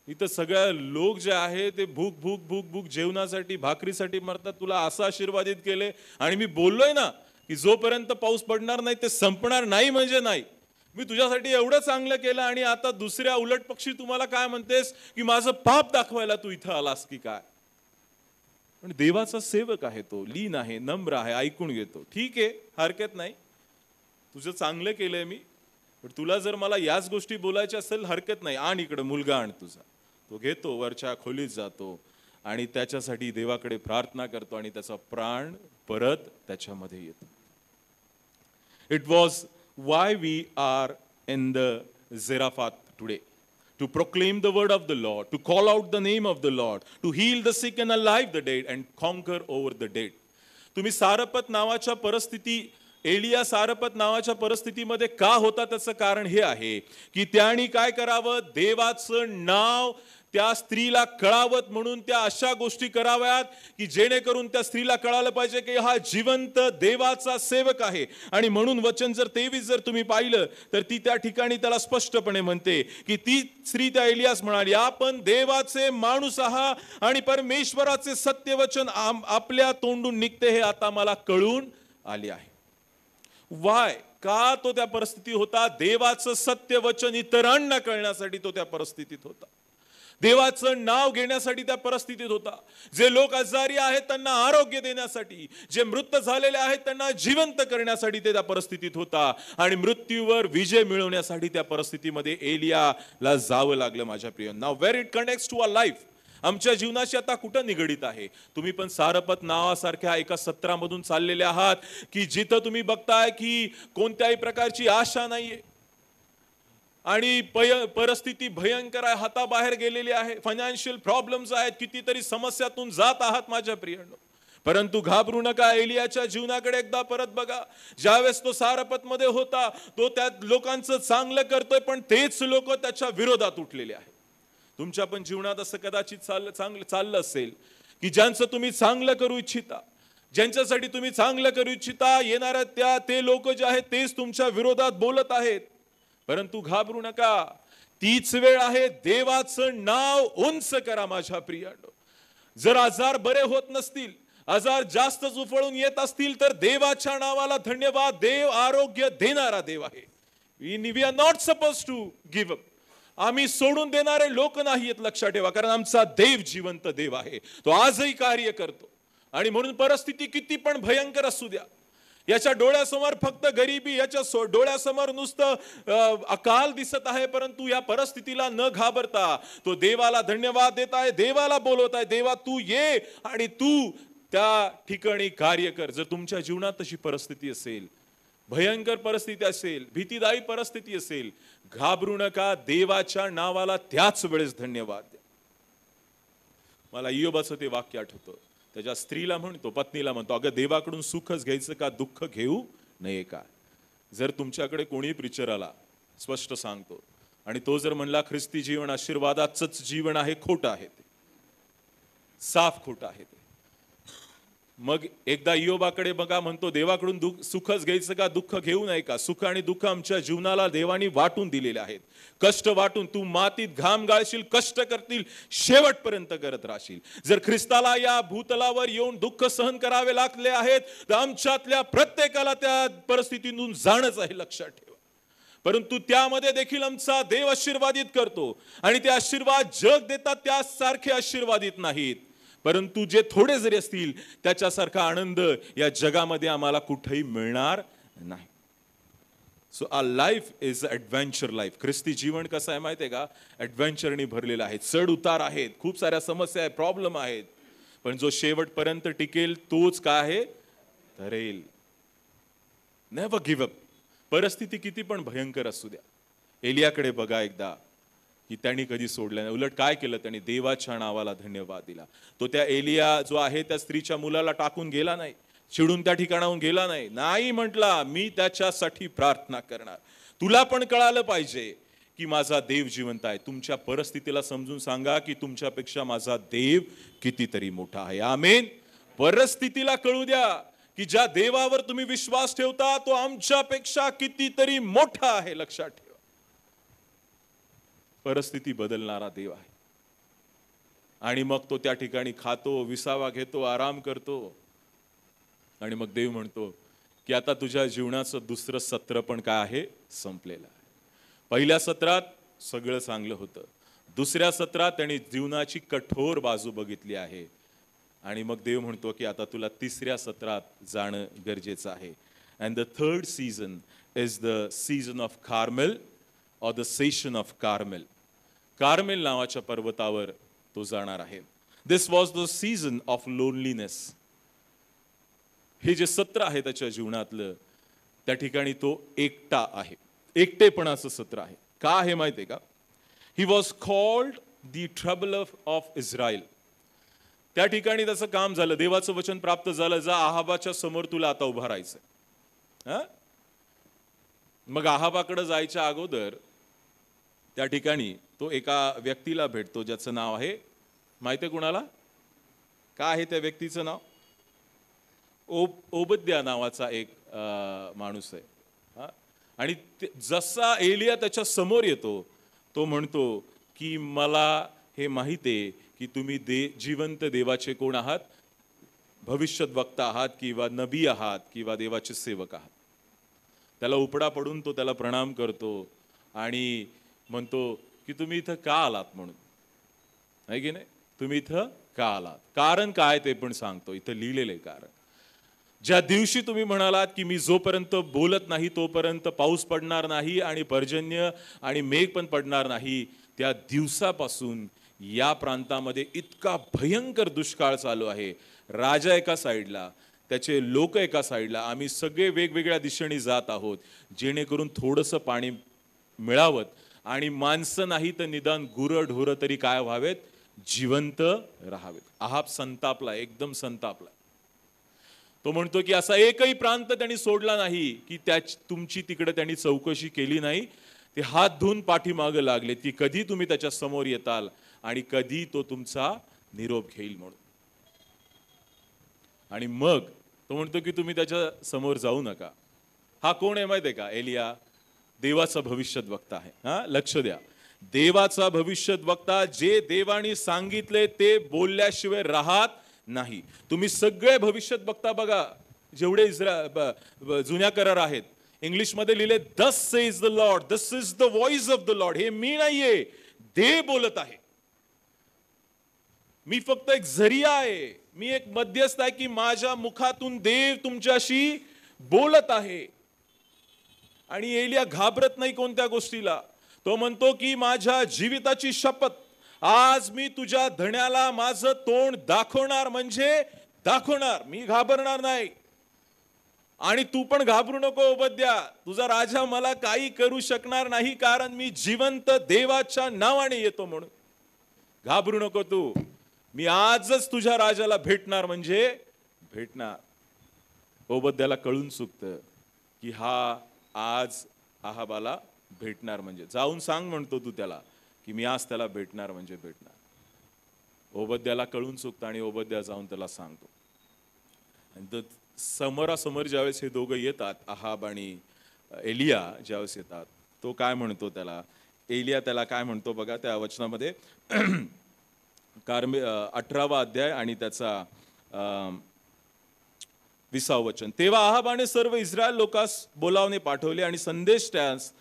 इथं सगळ्या लोक जे आहे ते भूक भूक भूक भूक जेवणासाठी भाकरीसाठी मरतात, तुला असं आशीर्वादित केले. आणि मी बोललोय ना की जोपर्यंत पाऊस पडणार नाही ते संपणार नाही म्हणजे नाही. मी तुझ्यासाठी एवढं चांगलं केलं आणि आता दुसऱ्या उलट पक्षी तुम्हाला काय म्हणतेस की माझं पाप दाखवायला तू इथं आलास की काय? पण देवाचा सेवक आहे तो, लीन आहे, नम्र आहे, ऐकून घेतो. ठीक आहे, हरकत नाही, तुझं चांगलं केलंय मी, पण तुला जर मला याच गोष्टी बोलायच्या असेल हरकत नाही, आण इकडे मुलगा आण तुझा. तो घेतो, वरच्या खोलीत जातो आणि त्याच्यासाठी देवाकडे प्रार्थना करतो आणि त्याचा प्राण परत त्याच्यामध्ये येतो. It was why we are in the Zarephath today, to proclaim the word of the Lord, to call out the name of the Lord, to heal the sick and alive the dead and conquer over the dead. तुम्ही सारपत नावाच्या परिस्थिती, एलिया सारपत नावाच्या परिस्थितीमध्ये का होता त्याचं कारण हे आहे की त्याने काय करावं, देवाचं नाव त्या स्त्रीला कळावत म्हणून त्या अशा गोष्टी कराव्यात की जेणेकरून त्या स्त्रीला कळालं पाहिजे की हा जिवंत देवाचा सेवक आहे. आणि म्हणून वचन जर 23 जर तुम्ही पाहिलं तर ती त्या ठिकाणी त्याला स्पष्टपणे म्हणते की ती स्त्री त्या एलियास म्हणाली, आपण देवाचे माणूस आहात आणि परमेश्वराचे सत्यवचन आपल्या तोंडून निघते हे आता मला कळून आले आहे. वाय? का तो त्या परिस्थितीत होता? देवाचं सत्यवचन इतरांना कळण्यासाठी तो त्या परिस्थितीत होता. देवाचं नाव घेण्यासाठी त्या परिस्थितीत होता. जे लोक आजारी आहेत त्यांना आरोग्य देण्यासाठी, जे मृत झालेले आहेत त्यांना जिवंत करण्यासाठी ते त्या परिस्थितीत होता. आणि मृत्यूवर विजय मिळवण्यासाठी त्या परिस्थितीमध्ये एलियाला जावं लागलं. माझ्या प्रिय, now where it connects to our life, आमच्या जीवनाशी आता कुठं निगडीत आहे? तुम्ही पण सारपत नावासारख्या एका सत्रामधून चाललेले आहात की जिथं तुम्ही बघताय की कोणत्याही प्रकारची आशा नाहीये आणि परिस्थिती भयंकर आहे, हाताबाहेर गेलेली आहे, फायनान्शियल प्रॉब्लेम्स आहेत, कितीतरी समस्यातून जात आहात माझ्या प्रियांनो. परंतु घाबरू नका. एलियाच्या जीवनाकडे एकदा परत बघा. ज्यावेळेस तो सारपत मध्ये होता तो त्या लोकांचं चांगलं करतोय, पण तेच लोक त्याच्या विरोधात उठलेले आहेत. तुमच्या पण जीवनात असं कदाचित चाललं असेल की ज्यांचं तुम्ही चांगलं करू इच्छिता, ज्यांच्यासाठी तुम्ही चांगलं करू इच्छिता, येणाऱ्या ते लोक जे आहेत तेच तुमच्या विरोधात बोलत आहेत. परंतु घाबरू नका, तीच वेळ आहे. देवाचं नाव उंच करा माझ्या प्रियांनो. जर आजार बरे होत नसतील, आजार जास्त उफळून येत असतील तर देवाच्या नावाला धन्यवाद. देव आरोग्य देणारा देव आहे. We are not suppose to give up. आम्ही सोडून देणारे लोक नाहीत, लक्षात ठेवा, कारण आमचा देव जिवंत देव आहे. तो आजही कार्य करतो. आणि म्हणून परिस्थिती किती पण भयंकर असू द्या, याच्या डोळ्यासमोर फक्त गरिबी, याच्या डोळ्यासमोर नुसतं अकाल दिसत आहे, परंतु या परिस्थितीला न घाबरता तो देवाला धन्यवाद देत आहे, देवाला बोलवत आहे, देवा तू ये आणि तू त्या ठिकाणी कार्य कर. जर तुमच्या जीवनात तशी परिस्थिती असेल, भयंकर परिस्थिती असेल, भीतीदायी परिस्थिती असेल, घाबरू नका. देवाच्या नावाला त्याच वेळेस धन्यवाद द्या. मला इयोबाचं ते वाक्य आठवतं. त्याच्या स्त्रीला म्हणतो, पत्नीला म्हणतो, अगं देवाकडून सुखच घ्यायचं का, दुःख घेऊ नये का? जर तुमच्याकडे कोणी प्रिचर आला, स्पष्ट सांगतो, आणि तो जर म्हणला ख्रिस्ती जीवन आशीर्वादाचंच जीवन आहे, खोटं आहे ते, साफ खोटं आहे ते. मग एकदा इयोबाकडे बघा, म्हणतो देवाकडून सुखच घ्यायचं का, दुःख घेऊ नये का? सुख आणि दुःख आमच्या जीवनाला देवाने वाटून दिलेले आहेत. कष्ट वाटून, तू मातीत घाम गाळशील, कष्ट करतील, शेवटपर्यंत करत राहशील. जर ख्रिस्ताला या भूतलावर येऊन दुःख सहन करावे लागले आहेत तर आमच्यातल्या प्रत्येकाला त्या परिस्थितीतून जाणंच आहे, लक्षात ठेवा. परंतु त्यामध्ये देखील आमचा देव आशीर्वादित करतो. आणि ते आशीर्वाद जग देतात त्यासारखे आशीर्वादित नाहीत, परंतु जे थोडे जरी असतील त्याच्यासारखा आनंद या जगामध्ये आम्हाला कुठेही मिळणार नाही. So our life is adventure life. ख्रिस्ती जीवन कसं आहे माहिती आहे का? ॲडव्हेंचरनी भरलेलं आहे. चढ उतार आहेत, खूप साऱ्या समस्या आहेत, प्रॉब्लेम आहेत, पण जो शेवटपर्यंत टिकेल तोच काय आहे? ठरेल. Never give up. परिस्थिती किती पण भयंकर असू द्या. एलियाकडे बघा एकदा, की त्यांनी कधी सोडलं नाही. उलट काय केलं त्यांनी? देवाच्या नावाला धन्यवाद दिला. तो त्या एलिया जो आहे त्या स्त्रीच्या मुलाला टाकून गेला नाही, चिडून त्या ठिकाणाहून गेला नाही. नाही म्हटला, मी त्याच्यासाठी प्रार्थना करणार. तुला पण कळालं पाहिजे की माझा देव जिवंत आहे. तुमच्या परिस्थितीला समजून सांगा की तुमच्यापेक्षा माझा देव कितीतरी मोठा आहे. आमेन. परिस्थितीला कळू द्या की ज्या देवावर तुम्ही विश्वास ठेवता तो आमच्यापेक्षा कितीतरी मोठा आहे. लक्षात ठेवा. परिस्थिती बदलणारा देव आहे. आणि मग तो त्या ठिकाणी खातो, विसावा घेतो, आराम करतो. आणि मग देव म्हणतो की आता तुझ्या जीवनाचं दुसरं सत्र पण काय आहे? संपलेलं आहे. पहिल्या सत्रात सगळं चांगलं होतं, दुसऱ्या सत्रात त्यांनी जीवनाची कठोर बाजू बघितली आहे. आणि मग देव म्हणतो की आता तुला तिसऱ्या सत्रात जाणं गरजेचं आहे. And the third season is the season of Carmel or the session of Carmel. Carmel नावाच्या पर्वतावर तो जाणार आहे. This was the season of loneliness. हे जे सत्र आहे त्याच्या जीवनातलं, त्या ठिकाणी तो एकटा आहे. एकटेपणाचं सत्र आहे. का आहे माहिती आहे का? He was called the trouble of Israel. त्या ठिकाणी त्याचं काम झालं. देवाचं वचन प्राप्त झालं, जा आहाबाच्या समोर तुला आता उभा राहायचंय. मग आहाबाकडे जायच्या अगोदर त्या ठिकाणी तो एका व्यक्तीला भेटतो ज्याचं नाव आहे, माहिती आहे कुणाला? काय आहे त्या व्यक्तीचं नाव? ओबद्या नावाचा एक माणूस आहे. आणि जसा एलिया त्याच्या समोर येतो तो म्हणतो की मला हे माहिती आहे की तुम्ही जिवंत देवाचे कोण आहात? भविष्यद्वक्ता आहात किंवा नबी आहात किंवा देवाचे सेवक आहात. त्याला उपडा पडून तो त्याला प्रणाम करतो आणि म्हणतो की तुम्ही इथं का आलात म्हणून. आहे की नाही? तुम्ही इथं का आलात? कारण काय ते पण सांगतो. इथं लिहिलेलं आहे कारण. ज्या दिवशी तुम्ही म्हणालात की मी जोपर्यंत बोलत नाही तोपर्यंत पाऊस पडणार नाही आणि पर्जन्य आणि मेघ पण पडणार नाही, त्या दिवसापासून या प्रांतामध्ये इतका भयंकर दुष्काळ चालू आहे. राजा एका साईडला, त्याचे लोक एका साईडला, आम्ही सगळे वेगवेगळ्या दिशेने जात आहोत जेणेकरून थोडंसं पाणी मिळावं आणि माणसं नाही तर निदान गुरं ढोरं तरी काय व्हावेत? जिवंत राहावेत. आहाब संतापला, एकदम संतापला. तो म्हणतो की असा एकही प्रांत त्यांनी सोडला नाही की तुमची तिकडे त्यांनी चौकशी केली नाही. ते हात धुवून पाठीमागे लागले की कधी तुम्ही त्याच्या समोर येताल आणि कधी तो तुमचा निरोप घेईल म्हणून. आणि मग तो म्हणतो की तुम्ही त्याच्या समोर जाऊ नका. हा कोण आहे माहिती आहे का? एलिया, देवाचा भविष्यद्वक्ता आहे. लक्ष द्या, देवाचा भविष्यद्वक्ता. जे देवाने सांगितले ते बोलल्याशिवाय राहत नाही. तुम्ही सगळे भविष्यद्वक्ता बघा जेवढे जुन्या करार आहेत, इंग्लिशमध्ये लिहिले दस says the Lord, this is the voice of the Lord. हे मी नाहीये, देव बोलत आहे. मी फक्त एक जरिया आहे, मी एक मध्यस्थ आहे की माझ्या मुखातून देव तुमच्याशी बोलत आहे. आणि एलिया घाबरत नाही कोणत्या गोष्टीला. तो म्हणतो की माझ्या जीविताची शपथ, आज मी तुझ्या धण्याला माझं तोंड दाखवणार म्हणजे दाखवणार. मी घाबरणार नाही. आणि तू पण घाबरू नको ओबद्या, तुझा राजा मला काही करू शकणार नाही कारण मी जिवंत देवाच्या नावाने येतो म्हणून. घाबरू नको तू. मी आजच तुझ्या राजाला भेटणार म्हणजे भेटणार. ओबद्याला कळून चुकतं की हा आज आहाबाला भेटणार म्हणजे. जाऊन सांग म्हणतो तू त्याला की मी आज त्याला भेटणार म्हणजे भेटणार. ओबद्याला कळून चुकतं आणि ओबद्या जाऊन त्याला सांगतो. आणि समोरासमोर ज्यावेळेस हे दोघं येतात, आहाब आणि एलिया ज्यावेळेस येतात, तो काय म्हणतो त्याला? एलिया त्याला काय म्हणतो बघा त्या वचनामध्ये, 18वा अध्याय आणि त्याचा 20वा वचन. तेव्हा आहाबाने सर्व इस्रायल लोकांस बोलावणे पाठवले आणि संदेश त्यास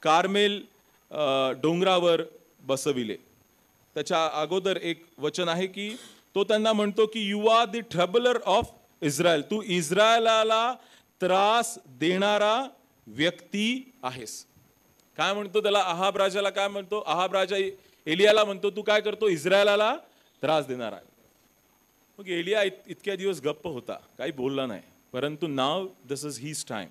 कार्मेल डोंगरावर बसविले. त्याच्या अगोदर एक वचन आहे की तो त्यांना म्हणतो की you are the troubler of Israel. तू इस्रायलाला त्रास देणारा व्यक्ती आहेस. काय म्हणतो त्याला? अहाब राजाला काय म्हणतो? अहाब राजा एलियाला म्हणतो तू काय करतो? इस्रायलाला त्रास देणार आहे. मग एलिया इतक्या दिवस गप्प होता, काही बोलला नाही. परंतु नाव दिस इज हिज टाइम.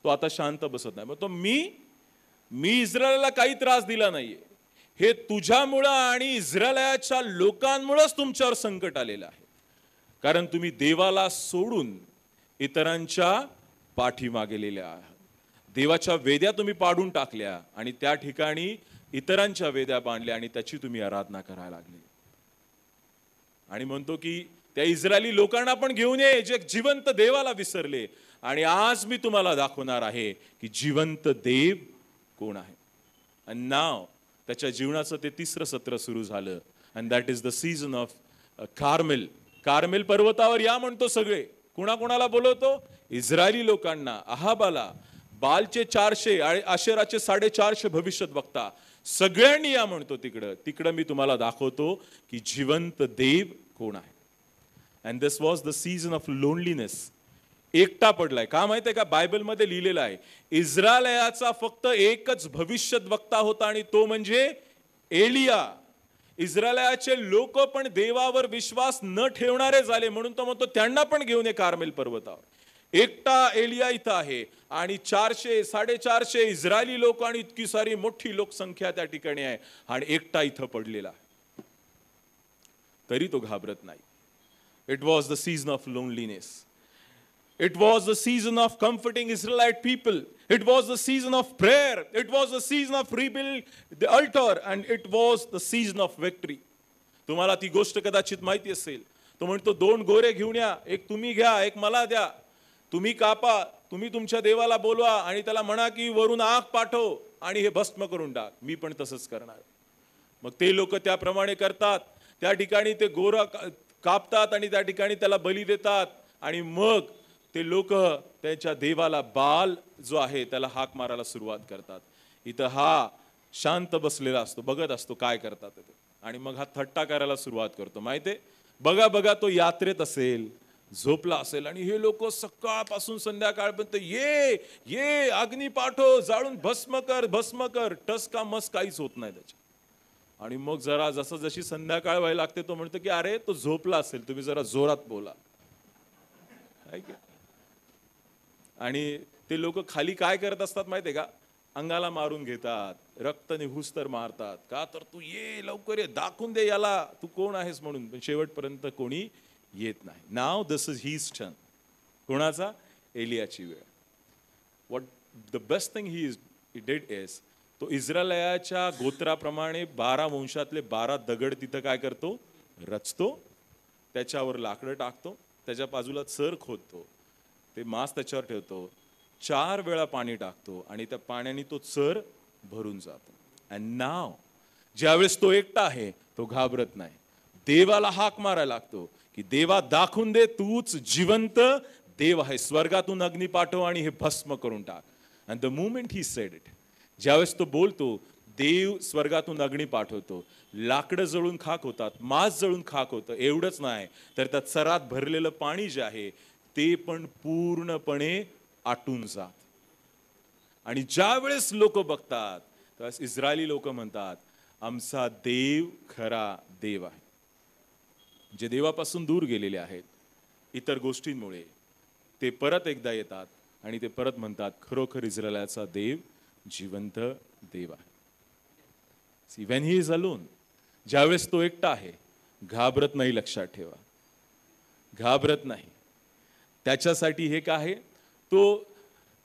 तो आता शांत बसत नाही. मग तो मी इस्रायलला काही त्रास दिला नाहीये, हे तुझ्यामुळं आणि इस्रायलाच्या लोकांमुळेच तुमच्यावर संकट आलेलं आहे. कारण तुम्ही देवाला सोडून इतरांच्या पाठीमागे गेलेल्या आहात. देवाच्या वेद्या तुम्ही पाडून टाकल्या आणि त्या ठिकाणी इतरांच्या वेद्या बांधल्या आणि त्याची तुम्ही आराधना करायला लागली. आणि म्हणतो की त्या इस्रायली लोकांना पण घेऊन ये जे जिवंत देवाला विसरले. आणि आज मी तुम्हाला दाखवणार आहे की जिवंत देव कोण आहे. आणि नाव त्याच्या जीवनाचं ते 3रं सत्र सुरू झालं. And that is the season of Carmel. Carmel पर्वतावर या म्हणतो सगळे. कुणाकुणाला बोलवतो? इस्रायली लोकांना, अहाबाला, बालचे 400 आणि आशेराचे 450 भविष्यत वक्ता, सगळ्यांनी या म्हणतो तिकडं मी तुम्हाला दाखवतो की जिवंत देव कोण आहे. And this was the season of loneliness. एकटा पडलाय. का माहितीये का? बायबलमध्ये लिहिलेलं आहे इस्रायलाचा फक्त एकच भविष्यत वक्ता होता आणि तो म्हणजे एलिया. इस्रायलाचे लोक पण देवावर विश्वास न ठेवणारे झाले म्हणून तो म्हणतो त्यांना पण घेऊन ये कार्मेल पर्वतावर. एकटा एलिया इथं आहे आणि 400 450 इस्रायली लोक आणि इतकी सारी मोठी लोकसंख्या त्या ठिकाणी आहे आणि एकटा इथं पडलेला आहे. तरी तो घाबरत नाही. It was the season of loneliness. It was the season of comforting Israelite people. It was the season of prayer. It was the season of rebuild the altar and it was the season of victory. तुम्हाला ती गोष्ट कदाचित माहिती असेल. तो म्हणतो 2 गोरे घेऊन या, एक तुम्ही घ्या, एक मला द्या. तुम्ही कापा, तुम्ही तुमच्या देवाला बोलवा आणि त्याला म्हणा की वरून आग पाठव आणि हे भस्म करून टाक. मी पण तसंच करणार. मग ते लोक त्याप्रमाणे करतात. त्या ठिकाणी ते गोरा कापतात आणि त्या ठिकाणी त्याला बली देतात आणि मग ते लोक त्यांच्या देवाला बाल जो आहे त्याला हाक मारायला सुरुवात करतात. इथं हा शांत बसलेला असतो, बघत असतो काय करतात ते. आणि मग हा थट्टा करायला सुरुवात करतो. माहितीये, बघा तो यात्रेत असेल, झोपला असेल आणि हे लोक सकाळपासून संध्याकाळपर्यंत ये अग्नी पाठव, जाळून भस्म कर. टस का मस काहीच होत नाही त्याच्या. आणि मग जरा जशी संध्याकाळ व्हायला लागते तो म्हणतो की अरे तो झोपला असेल, तुम्ही जरा जोरात बोला. आणि ते लोक खाली काय करत असतात माहितीये का? अंगाला मारून घेतात, रक्त निघूस तर मारतात. का तर तू ये लवकर ये, दाखवून दे याला तू कोण आहेस म्हणून. पण शेवटपर्यंत कोणी येत नाही. नाव दिस इज हिज टर्न. कोणाचा? एलियाची वेळ. What the best thing he did is तो इस्रायलाच्या गोत्राप्रमाणे 12 वंशातले 12 दगड तिथं काय करतो? रचतो. त्याच्यावर लाकडं टाकतो, त्याच्या बाजूला चर खोदतो, ते मांस त्याच्यावर ठेवतो, 4 वेळा पाणी टाकतो आणि त्या पाण्याने तो चर भरून जातो. अँड नाव ज्यावेळेस तो एकटा आहे तो घाबरत नाही. देवाला हाक मारायला लागतो की देवा दाखवून दे तूच जिवंत देव आहे. स्वर्गातून अग्नी पाठव आणि हे भस्म करून टाक. And the moment he said it, ज्यावेळेस तो बोलतो देव स्वर्गातून अग्नी पाठवतो, लाकडं जळून खाक होतात, मांस जळून खाक होतं. एवढंच नाही तर त्या चरात भरलेलं पाणी जे आहे ते पण पूर्णपणे आटून जात. आणि ज्या वेळेस लोक बघतात त्यावेळेस इस्रायली लोक म्हणतात आमचा देव खरा देव आहे. जे देवापासून दूर गेलेले आहेत इतर गोष्टींमुळे ते परत एकदा येतात आणि ते परत म्हणतात खरोखर इस्रायलाचा देव जिवंत देव आहे. See when he is alone, ज्यावेळेस तो एकटा आहे घाबरत नाही. लक्षात ठेवा, घाबरत नाही. त्याच्यासाठी हे काय आहे तो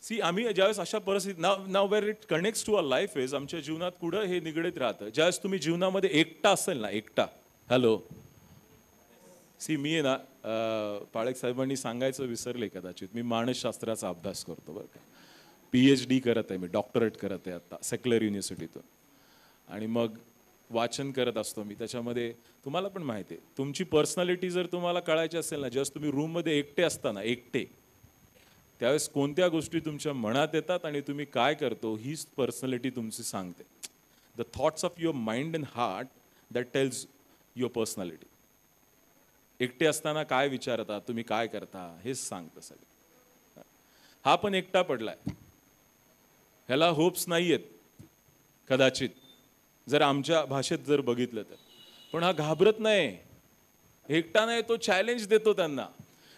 सी आम्ही ज्यावेळेस अशा परिस्थितीत now where it connects to our life is आमच्या जीवनात पुढं हे निगडीत राहतं. ज्यावेळेस तुम्ही जीवनामध्ये एकटा असेल ना, एकटा, हॅलो सी मी आहे ना पाळेक साहेबांनी सांगायचं विसरले कदाचित, मी मानसशास्त्राचा अभ्यास करतो बरं का. PhD करत आहे मी, डॉक्टरेट करत आहे आता सेक्युलर युनिव्हर्सिटीतून. आणि मग वाचन करत असतो मी. त्याच्यामध्ये तुम्हाला पण माहिती आहे तुमची पर्सनॅलिटी जर तुम्हाला कळायची असेल ना, जस्ट तुम्ही रूममध्ये एकटे असताना, एकटे त्यावेळेस कोणत्या गोष्टी तुमच्या मनात येतात आणि तुम्ही काय करतो हीच पर्सनॅलिटी तुमची सांगते. The thoughts of your mind and heart that tells your personality. एकटे असताना काय विचारता, तुम्ही काय करता, हेच सांगतं सगळं. हा पण एकटा पडलाय, ह्याला होप्स नाही आहेत कदाचित, जर आमच्या भाषेत जर बघितलं तर. पण हा घाबरत नाही, एकटा नाही, तो चॅलेंज देतो त्यांना.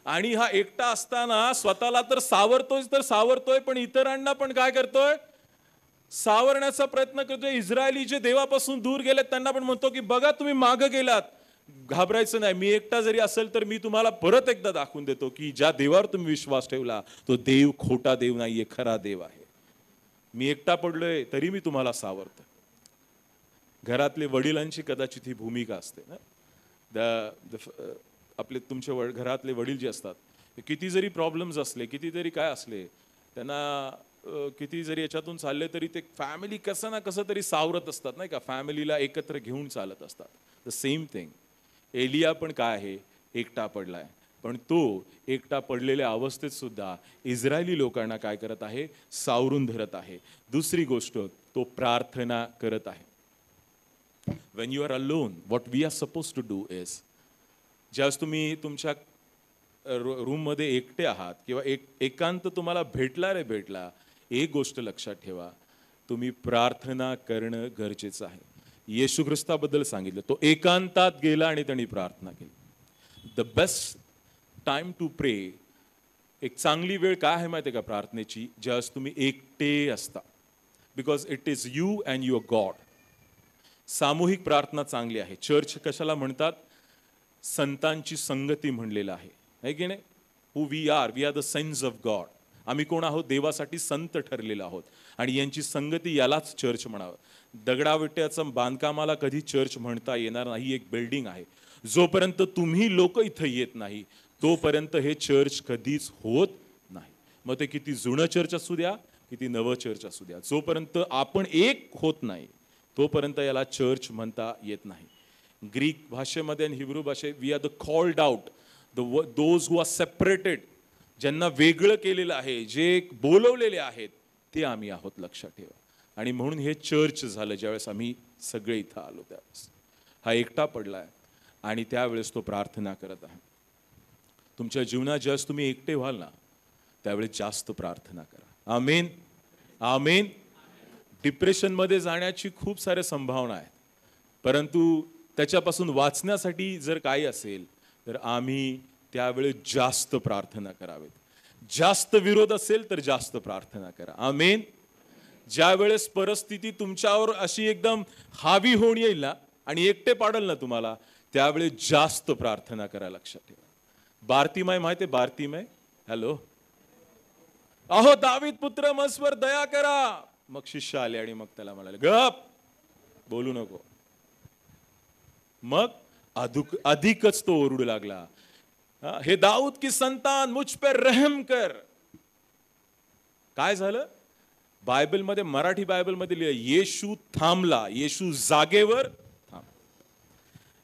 आणि हा एकटा असताना स्वतःला तर सावरतोय, पण इतरांना पण काय करतोय, सावरण्याचा प्रयत्न करतोय. इस्रायली जे देवापासून दूर गेलेत त्यांना पण म्हणतो की बघा तुम्ही मागं गेलात, घाबरायचं नाही, मी एकटा जरी असेल तर मी तुम्हाला परत एकदा दाखवून देतो की ज्या देवावर तुम्ही विश्वास ठेवला तो देव खोटा देव नाहीये, खरा देव आहे. मी एकटा पडलोय तरी मी तुम्हाला सावरतो. घरातले वडिलांची कदाचित ही भूमिका असते ना. आपले तुमचे घरातले वडील जे असतात, किती जरी प्रॉब्लेम्स असले, किती जरी काय असले, त्यांना किती जरी याच्यातून चालले तरी ते फॅमिली कसं ना कसं तरी सावरत असतात, नाही का, फॅमिलीला एकत्र घेऊन चालत असतात. द सेम थिंग एलिया पण काय आहे, एकटा पडलाय, पण तो एकटा पडलेल्या अवस्थेत सुद्धा इस्रायली लोकांना काय करत आहे, सावरून धरत आहे. दुसरी गोष्ट, तो प्रार्थना करत आहे. When you are alone, what we are supposed to do is, ज्यावेळेस तुम्ही तुमच्या रूममध्ये एकटे आहात किंवा एकांत तुम्हाला भेटला, एक गोष्ट लक्षात ठेवा, तुम्ही प्रार्थना करणं गरजेचं आहे. येशू ख्रिस्ताबद्दल सांगितलं, तो एकांतात गेला आणि त्यांनी प्रार्थना केली. द बेस्ट टाइम टू प्रे, एक चांगली वेळ काय आहे माहिती आहे का प्रार्थनेची, ज्यावेळेस तुम्ही एकटे असता, because it is you and your God. सामूहिक प्रार्थना चांगली आहे. चर्च कशाला म्हणतात, संतांची संगती म्हणलेलं आहे की नाही. Who we are the sons of God. आम्ही कोण आहोत, देवासाठी संत ठरलेलो आहोत, आणि यांची संगती यालाच चर्च म्हणावं. दगडाविट्याचं बांधकामाला कधी चर्च म्हणता येणार नाही. एक बिल्डिंग आहे, जोपर्यंत तुम्ही लोक इथं येत नाही तोपर्यंत हे चर्च कधीच होत नाही. मग ते किती जुनं चर्च असू द्या, किती नवं चर्च असू द्या, जोपर्यंत आपण एक होत नाही तोपर्यंत याला चर्च म्हणता येत नाही. ग्रीक भाषेमध्ये आणि हिब्रू भाषेत we are the called out, those who are separated, ज्यांना वेगळं केलेलं आहे, जे बोलवलेले आहेत ते आम्ही आहोत, लक्षात ठेवा. आणि म्हणून हे चर्च झालं ज्यावेळेस आम्ही सगळे इथं आलो. त्यावेळेस हा एकटा पडलाय आणि त्यावेळेस तो प्रार्थना करत आहे. तुमच्या जीवनात ज्यावेळेस तुम्ही एकटे व्हाल ना, त्यावेळेस जास्त प्रार्थना करा. आमेन, आमेन. डिप्रेशनमध्ये जाण्याची खूप साऱ्या संभावना आहेत, परंतु त्याच्यापासून वाचण्यासाठी जर काही असेल तर आम्ही त्यावेळेस जास्त प्रार्थना करावेत. जास्त विरोध असेल तर जास्त प्रार्थना करा. आमेन. ज्या वेळेस परिस्थिती तुमच्यावर अशी एकदम हावी होऊन येईल ना आणि एकटे पाडल ना तुम्हाला, त्यावेळेस जास्त प्रार्थना करा. लक्षात ठेवा. बार्तिमाय माहिती आहे, बार्तिमाय, हॅलो, अहो दावीद पुत्र मसवर दया करा. मग शिष्य आले आणि मग त्याला म्हणाले गप, बोलू नको. मग अधिकच तो ओरडू लागला, हे दाऊद की संतान मुझ पर रहम कर. काय झालं, बायबलमध्ये, मराठी बायबलमध्ये लिहिलं, येशू थांबला, येशू जागेवर थांब.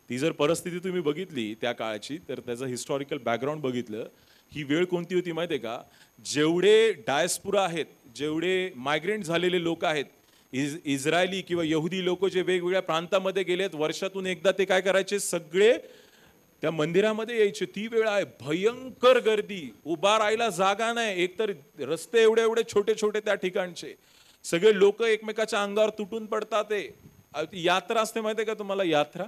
ती जर परिस्थिती तुम्ही बघितली त्या काळाची, तर त्याचं हिस्टॉरिकल बॅकग्राऊंड बघितलं, ही वेळ कोणती होती माहिती आहे का, जेवढे डायस्पुरा आहेत, जेवढे मायग्रेंट झालेले लोक आहेत, इस्रायली किंवा यहुदी लोक जे वेगवेगळ्या प्रांतामध्ये गेलेत, वर्षातून एकदा ते काय करायचे, सगळे त्या मंदिरामध्ये यायचे. ती वेळ आहे, भयंकर गर्दी, उभा राहायला जागा नाही, एकतर रस्ते एवढे एवढे छोटे छोटे त्या ठिकाणचे, सगळे लोक एकमेकाच्या अंगावर तुटून पडतात. यात्रा असते माहिती आहे का तुम्हाला, यात्रा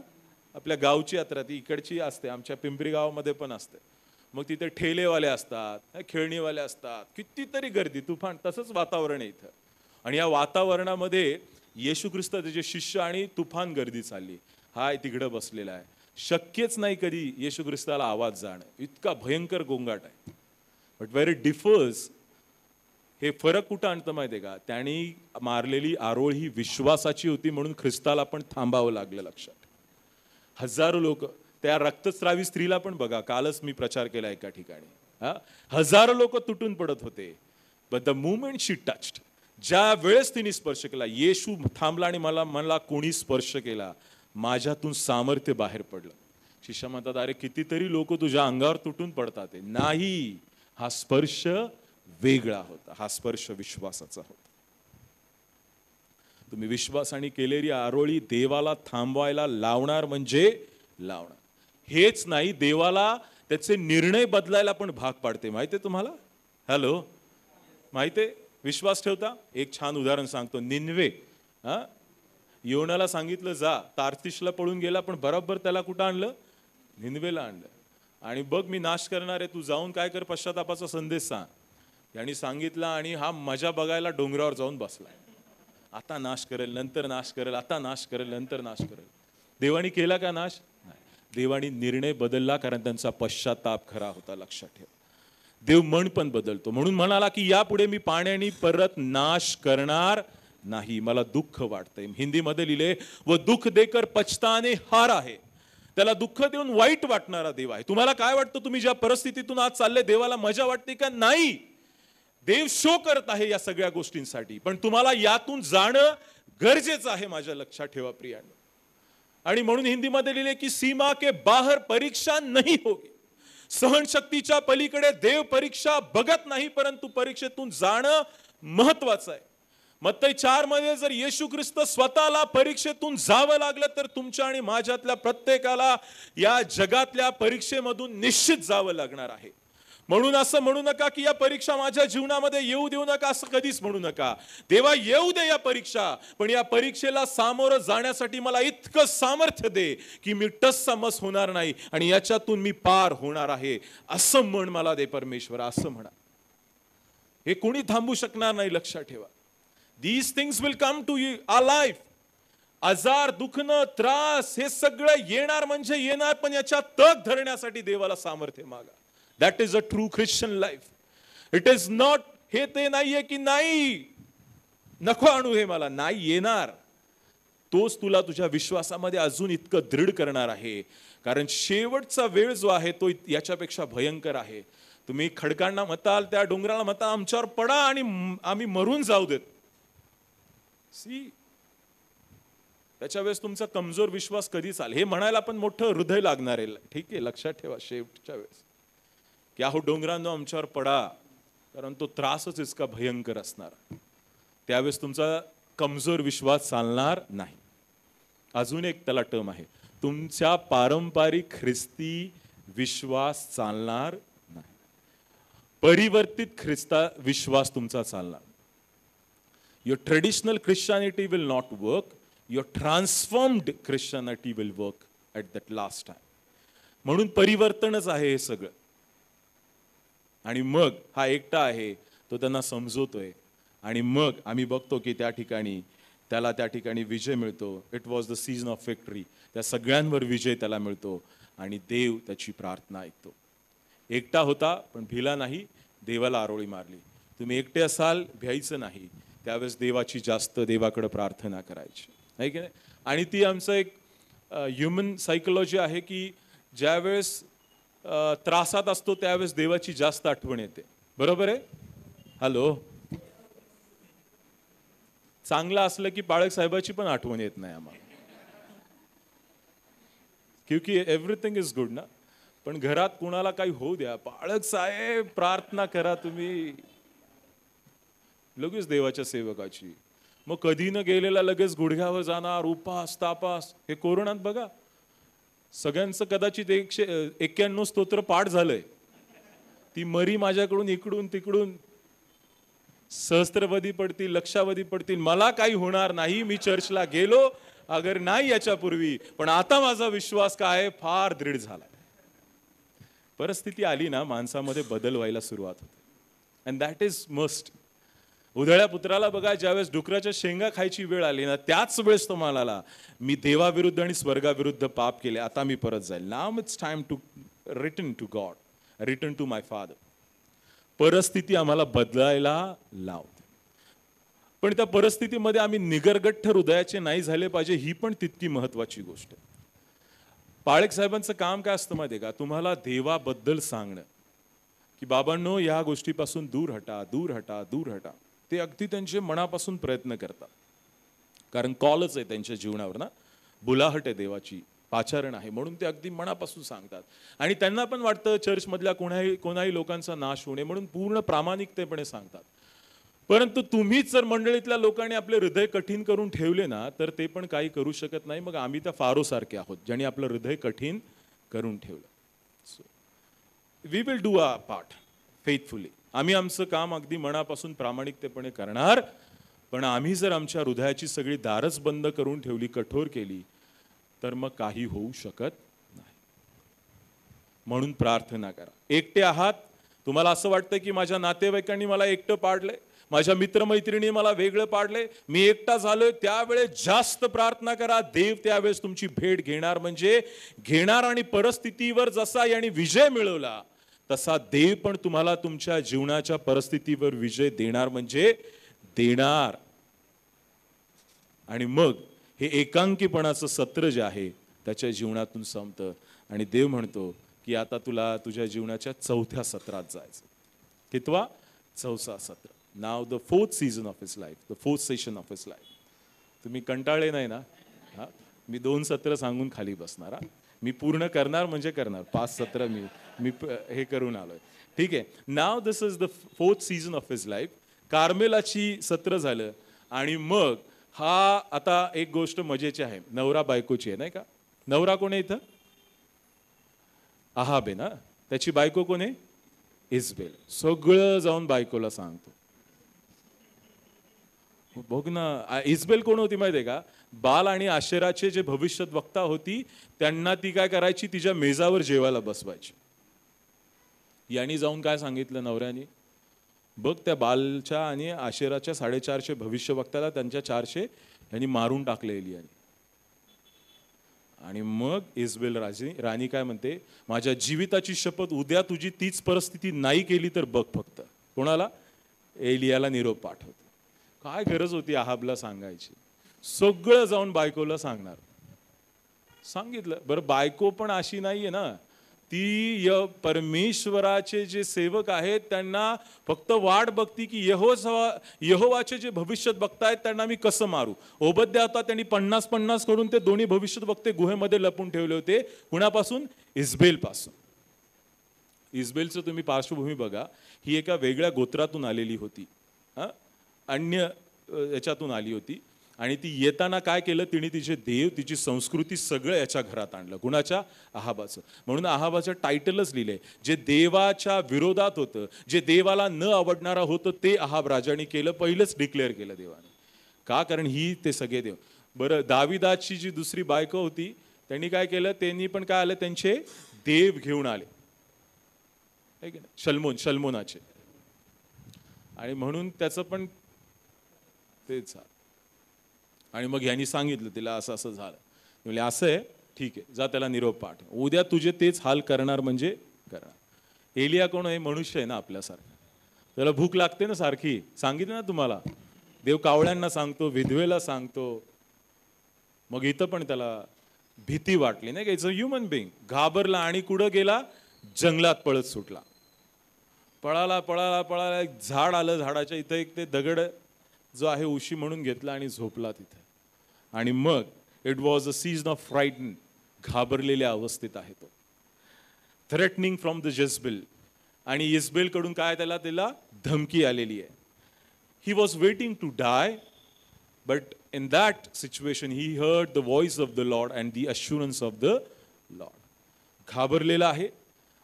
आपल्या गावची यात्रा, ती इकडची असते, आमच्या पिंपरी गावामध्ये पण असते. मग तिथे ठेलेवाले असतात, खेळणीवाले असतात, कितीतरी गर्दी, तुफान. तसंच वातावरण आहे इथं. आणि या वातावरणामध्ये येशू ख्रिस्त, त्याचे शिष्य, आणि तुफान गर्दी चालली. हा तिकडं बसलेला आहे. शक्यच नाही कधी येशू ख्रिस्ताला आवाज जाणं, इतका भयंकर गोंगाट आहे. बट वेर इट डिफर्स, हे फरक कुठं आणतं माहिती आहे का, त्यांनी मारलेली आरोळ ही विश्वासाची होती, म्हणून ख्रिस्ताला पण थांबावं लागलं. लक्षात. हजारो लोक, त्या रक्तस्रावी स्त्रीला पण बघा, कालच मी प्रचार केला एका ठिकाणी, हजारो लोक तुटून पडत होते. But the moment she touched, ज्या वेळेस तिने स्पर्श केला, येशू थांबला आणि मला कोणी स्पर्श केला, माझ्यातून सामर्थ्य बाहेर पडलं. शिष्य म्हणतात, अरे कितीतरी लोक तुझ्या अंगावर तुटून पडतात. नाही, हा स्पर्श वेगळा होता. हा स्पर्श विश्वासाचा होता. तुम्ही विश्वासाने केलेली आरोळी देवाला थांबवायला लावणार म्हणजे लावणार. हेच नाही, देवाला त्याचे निर्णय बदलायला पण भाग पाडते. माहितीये तुम्हाला? हॅलो, माहितीये? विश्वास ठेवता? एक छान उदाहरण सांगतो. निन्वे, योनाला सांगितलं जा, तार्शिशला पळून गेला, पण बरोबर त्याला कुठं आणलं? निन्वेला आणलं. आणि बघ मी नाश करणार आहे, तू जाऊन काय कर, पश्चातापाचा संदेश सांग. त्यांनी सांगितलं आणि हा मजा बघायला डोंगरावर जाऊन बसलाय. आता नाश करेल, नंतर नाश करेल, आता नाश करेल, नंतर नाश करेल. देवानी केला का नाश? नाही. देवानी निर्णय बदलला, कारण त्यांचा पश्चाताप खरा होता. लक्षात ठेवा, देव मन पण बदलतो. म्हणून म्हणाला की यापुढे मी पाण्याने परत नाश करणार नाही. मला दुःख वाटतंय. हिंदीमध्ये लिहिले, व दुःख देकर पछताने हार आहे. त्याला दुःख देऊन वाईट वाटणारा देव आहे. तुम्हाला काय वाटतं? तुम्ही ज्या परिस्थितीतून आज चालले, देवाला मजा वाटते का? नाही. देव शो करत आहे या सगळ्या गोष्टींसाठी, पण तुम्हाला यातून जाणं गरजेचं आहे. माझ्या लक्षात ठेवा प्रियांनो. आणि म्हणून हिंदीमध्ये लिहिले की सीमा के बाहर परीक्षा नाही होगी. सहनशक्तीच्या पलीकडे देव परीक्षा बघत नाही, परंतु परीक्षेतून जाणं महत्वाचं आहे. मत्ती 4 मध्ये जर येशू ख्रिस्त स्वतःला परीक्षेतून जावं लागलं, तर तुमच्या आणि माझ्यातल्या प्रत्येकाला या जगातल्या परीक्षेमधून निश्चित जावं लागणार आहे. म्हणून असं म्हणू नका की या परीक्षा माझ्या जीवनामध्ये येऊ देऊ नका, असं कधीच म्हणू नका. देवा येऊ दे या परीक्षा, पण या परीक्षेला सामोरं जाण्यासाठी मला इतकं सामर्थ्य दे की मी टस्समस होणार नाही आणि याच्यातून मी पार होणार आहे. असं म्हण मला दे परमेश्वर, असं म्हणा. हे कोणी थांबू शकणार नाही. लक्षात ठेवा, these things will come to you, our life. आजार, दुखणं, त्रास हे सगळं येणार म्हणजे येणार, पण याच्या तग धरण्यासाठी देवाला सामर्थ्य मागा. That is a true Christian life. It is not, हे ते नाहीये की नाही नको आणू, हे मला नाही येणार. तोच तुला तुझ्या विश्वासामध्ये अजून इतकं दृढ करणार आहे, कारण शेवटचा वेळ जो आहे तो याच्यापेक्षा भयंकर आहे. तुम्ही खडकांना म्हताल, त्या डोंगराला म्हताल आमच्यावर पडा आणि आम्ही मरून जाऊ देत. त्याच्या वेळेस तुमचा कमजोर विश्वास कधी चालेल हे म्हणायला पण मोठं हृदय लागणार आहे. ठीक आहे, लक्षात ठेवा शेवटच्या वेळेस की अहो डोंगरांनो आमच्यावर पडा, कारण तो त्रासच इतका भयंकर असणार. त्यावेळेस तुमचा कमजोर विश्वास चालणार नाही. अजून एक त्याला टर्म आहे, तुमच्या पारंपरिक ख्रिस्ती विश्वास चालणार नाही. परिवर्तित ख्रिस्ता विश्वास तुमचा चालणार. Your traditional Christianity will not work. Your transformed Christianity will work at that last time. म्हणून परिवर्तनच आहे हे सगळं. आणि मग हा एकटा आहे, तो त्यांना समजवतोय, आणि मग आम्ही बघतो की त्या ठिकाणी विजय मिळतो. It was the season of victory. त्या सगळ्यांवर विजय त्याला मिळतो आणि देव त्याची प्रार्थना ऐकतो. एकटा होता पण भिला नाही, देवाला आरोळी मारली. तुम्ही एकटे असाल, भ्यायचं नाही. त्यावेळेस देवाची जास्त देवाकडे प्रार्थना करायची, आहे की नाही? आणि ती आमचं एक ह्युमन सायकोलॉजी आहे की ज्यावेळेस त्रासात असतो त्यावेळेस देवाची जास्त आठवण येते. बरोबर आहे? हॅलो, चांगलं असलं की बाळक साहेबाची पण आठवण येत नाही आम्हाला, क्योंकि एव्हरीथिंग इज गुड ना. पण घरात कुणाला काही होऊ द्या, बाळक साहेब प्रार्थना करा तुम्ही, लगेच देवाच्या सेवकाची. मग कधी न गेलेला लगेच गुडघ्यावर जाणार, उपास तापास. हे कोरोनात बघा सगळ्यांचं कदाचित 191 स्तोत्र पाठ झालंय. ती मरी माझ्याकडून इकडून तिकडून सहस्त्रवधी पडतील, लक्षावधी पडतील, मला काही होणार नाही. मी चर्चला गेलो अगर नाही याच्यापूर्वी, पण आता माझा विश्वास काय फार दृढ झाला. परिस्थिती आली ना, माणसामध्ये बदल व्हायला सुरुवात होते. And that is must. उधळ्या पुत्राला बघा, ज्यावेळेस डुकराच्या शेंगा खायची वेळ आली ना, त्याच वेळेस तो म्हणाला मी देवाविरुद्ध आणि स्वर्गाविरुद्ध पाप केले, आता मी परत जाईल. Now it's time to return to God, return to my father. परिस्थिती आम्हाला बदलायला लावते, पण त्या परिस्थितीमध्ये आम्ही निगरगठ्ठ हृदयाचे नाही झाले पाहिजे, ही पण तितकी महत्वाची गोष्ट आहे. पाळक साहेबांचं काम काय असतं माहिती आहे का? तुम्हाला देवाबद्दल सांगणं की बाबांनो या गोष्टीपासून दूर हटा, दूर हटा, दूर हटा. ते अगदी त्यांचे मनापासून प्रयत्न करतात, कारण कॉलच आहे त्यांच्या जीवनावर ना, बुलाहट आहे देवाची पाचारण आहे म्हणून ते अगदी मनापासून सांगतात. आणि त्यांना पण वाटतं चर्चमधल्या कोणाही लोकांचा नाश होणे म्हणून पूर्ण प्रामाणिकतेपणे सांगतात. परंतु तुम्हीच जर मंडळीतल्या लोकांनी आपले हृदय कठीण करून ठेवले ना तर ते पण काही करू शकत नाही. मग आम्ही त्या फारोसारखे आहोत ज्यांनी आपलं हृदय कठीण करून ठेवलं. So we will do our part faithfully. आम्ही आमचं काम अगदी मनापासून प्रामाणिकतेपणे करणार. पण आम्ही जर आमच्या हृदयाची सगळी दारच बंद करून ठेवली, कठोर केली, तर मग काही होऊ शकत नाही. म्हणून प्रार्थना करा. एकटे आहात, तुम्हाला असं वाटतं की माझ्या नातेवाईकांनी मला एकटं पाडलंय, माझ्या मित्रमैत्रिणी मला वेगळं पाडलंय, मी एकटा झालोय, त्यावेळेस जास्त प्रार्थना करा. देव त्यावेळेस तुमची भेट घेणार म्हणजे घेणार. आणि परिस्थितीवर जसा याने विजय मिळवला तसा देव पण तुम्हाला तुमच्या जीवनाच्या परिस्थितीवर विजय देणार म्हणजे देणार. आणि मग हे एकांकीपणाचं सत्र जे आहे त्याच्या जीवनातून संपतं आणि देव म्हणतो की आता तुला तुझ्या जीवनाच्या 4थ्या सत्रात जायचं. कितवा? 4सा सत्र. नाव the 4th season of his life, the 4th session of his life. तुम्ही कंटाळले नाही ना? हा, मी 2 सत्र सांगून खाली बसणार. हा, मी पूर्ण करणार म्हणजे करणार. 5 सत्र मी हे करून आलोय. ठीक आहे. Now this is the 4th season of his life. कार्मेलाची सत्र झालं आणि मग हा आता एक गोष्ट मजेची आहे, नवरा बायकोची आहे नाही का? नवरा कोण आहे इथं? आहाब आहे ना. त्याची बायको कोण आहे? इजबेल. सगळं जाऊन बायकोला सांगतो. बघ ना, इजबेल कोण होती माहिती आहे का? बाल आणि आशेराचे जे भविष्यात वक्ता होती त्यांना ती काय करायची, तिच्या मेजावर जेवायला बसवायची. यांनी जाऊन काय सांगितलं नवऱ्याने? बघ त्या बालच्या आणि आशेराच्या 450 भविष्यवक्त्याला त्यांच्या 400 यांनी मारून टाकले एलियाने. आणि मग इजबेल राणी काय म्हणते, माझ्या जीविताची शपथ, उद्या तुझी तीच परिस्थिती नाही केली तर बघ फक्त. कोणाला? एलियाला निरोप पाठवते. काय गरज होती आहाबला सांगायची? सगळं जाऊन बायकोला सांगणार. सांगितलं. बरं, बायको पण अशी नाहीये ना, ती परमेश्वराचे जे सेवक आहेत त्यांना फक्त वाट बघती की यहोवाचे जे भविष्यात बघतायत त्यांना मी कसं मारू. ओबद्या होता, त्यांनी 50-50 करून ते दोन्ही भविष्यात बघते गुहेमध्ये लपून ठेवले होते. कुणापासून? इजबेल पासून. इजबेलचं तुम्ही पार्श्वभूमी बघा. ही एका वेगळ्या गोत्रातून आलेली होती, अन्य याच्यातून आली होती. आणि ती येताना काय केलं, तिने तिचे देव, तिची संस्कृती सगळं याच्या घरात आणलं. कुणाच्या? आहाबाचं. म्हणून आहाबाचं टायटलच लिहिलंय, जे देवाच्या विरोधात होतं, जे देवाला न आवडणारा होतं ते आहाब राजाने केलं, पहिलंच डिक्लेअर केलं देवाने. का? कारण ही ते सगळे देव. बरं, दाविदाची जी दुसरी बायको होती त्यांनी काय केलं, त्यांनी पण काय आलं, त्यांचे देव घेऊन आले, शल्मोनाचे. आणि म्हणून त्याचं पण तेच झालं. आणि मग यांनी सांगितलं तिला असं असं झालं. म्हणजे असं आहे, ठीक आहे, जा त्याला निरोप पाठव, उद्या तुझे तेच हाल करणार म्हणजे करणार. एलिया कोण आहे? मनुष्य आहे ना आपल्यासारखा. त्याला भूक लागते ना सारखी. सांगितलं ना तुम्हाला, देव कावळ्यांना सांगतो, विधवेला सांगतो. मग इथं पण त्याला भीती वाटली नाही का? It's a human being. घाबरला आणि कुठं गेला? जंगलात पळत सुटला. पळाला पळाला पळाला, एक झाड आलं, झाडाच्या इथं एक ते दगड जो आहे उशी म्हणून घेतला आणि झोपला तिथे. आणि मग it was a season of frighten. घाबरलेल्या अवस्थेत आहे तो. Threatening from the Jezebel. आणि इजबेल कडून काय त्याला धमकी आलेली आहे. He was waiting to die, but in that situation he heard the voice of the Lord and the assurance of the Lord. घाबरलेला आहे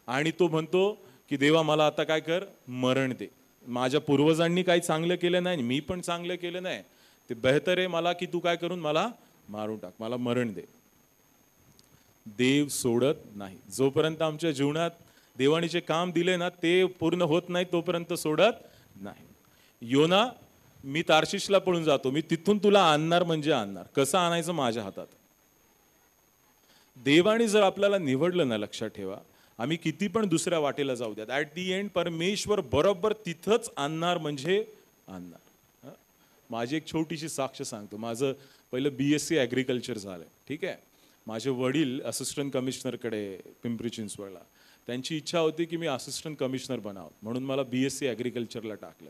आणि तो म्हणतो की देवा मला आता काय कर, मरण दे. माझ्या पूर्वजांनी काही चांगलं केलं नाही, मी पण चांगलं केलं नाही, ते बेहतर आहे मला की तू काय करून मला मारून टाक, मला मरण दे. देव सोडत नाही. जोपर्यंत आमच्या जीवनात देवाने जे काम दिले ना ते पूर्ण होत नाही तोपर्यंत सोडत नाही. योना, मी तार्शिशला पळून जातो, मी तिथून तुला आणणार म्हणजे आणणार. कसं आणायचं? माझ्या हातात. देवाने जर आपल्याला निवडलं ना, लक्षात ठेवा, आम्ही किती पण दुसऱ्या वाटेला जाऊ द्यात, ॲट दी एंड परमेश्वर बरोबर तिथंच आणणार म्हणजे आणणार. माझी एक छोटीशी साक्ष सांगतो. माझं पहिलं BSc ॲग्रिकल्चर झालं, ठीक आहे. माझे वडील असिस्टंट कमिशनरकडे पिंपरी चिंचवडला. त्यांची इच्छा होती की मी असिस्टंट कमिशनर बनावं, म्हणून मला BSc ॲग्रिकल्चरला टाकलं.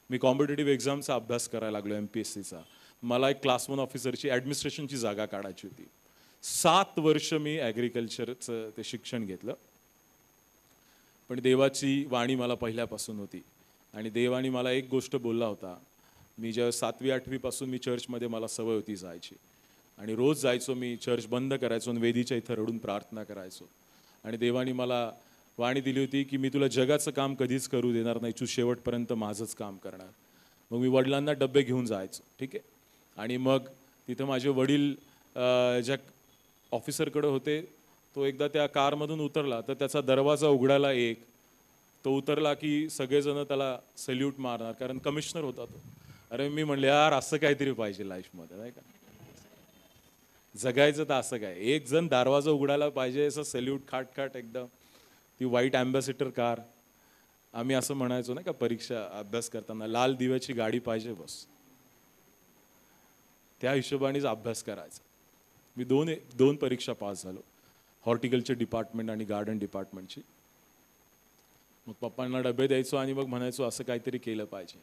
मी कॉम्पिटेटिव्ह एक्झामचा अभ्यास करायला लागलो, MPSCचा. मला एक क्लास 1 ऑफिसरची ॲडमिनिस्ट्रेशनची जागा काढायची होती. 7 वर्ष मी ॲग्रिकल्चरचं ते शिक्षण घेतलं. पण देवाची वाणी मला पहिल्यापासून होती आणि देवाने मला एक गोष्ट बोलला होता. मी जेव्हा 7वी 8वी पासून मी चर्चमध्ये मला सवय होती जायची आणि रोज जायचो मी, चर्च बंद करायचो आणि वेदीच्या इथं रडून प्रार्थना करायचो. आणि देवाने मला वाणी दिली होती की मी तुला जगाचं काम कधीच करू देणार नाही, तू शेवटपर्यंत माझंच काम करणार. मग मी वडिलांना डबे घेऊन जायचो, ठीक आहे. आणि मग तिथं माझे वडील ज्या ऑफिसरकडे होते, तो एकदा त्या कारमधून उतरला तर त्याचा दरवाजा उघडायला तो उतरला की सगळेजण त्याला सल्यूट मारणार, कारण कमिशनर होता तो. अरे मी म्हणले यार असं काहीतरी पाहिजे लाईफमध्ये, नाही का, जगायचं तर असं काय, एक जण दरवाजा उघडायला पाहिजे, असं सल्यूट खाट एकदम. ती व्हाईट ॲम्बॅसिडर कार, आम्ही असं म्हणायचो नाही का परीक्षा अभ्यास करताना, लाल दिव्याची गाडी पाहिजे बस, त्या हिशोबानेच अभ्यास करायचा. मी दोन परीक्षा पास झालो, हॉर्टिकल्चर डिपार्टमेंट आणि गार्डन डिपार्टमेंटची. मग पप्पांना डबे द्यायचो आणि मग म्हणायचो असं काहीतरी केलं पाहिजे.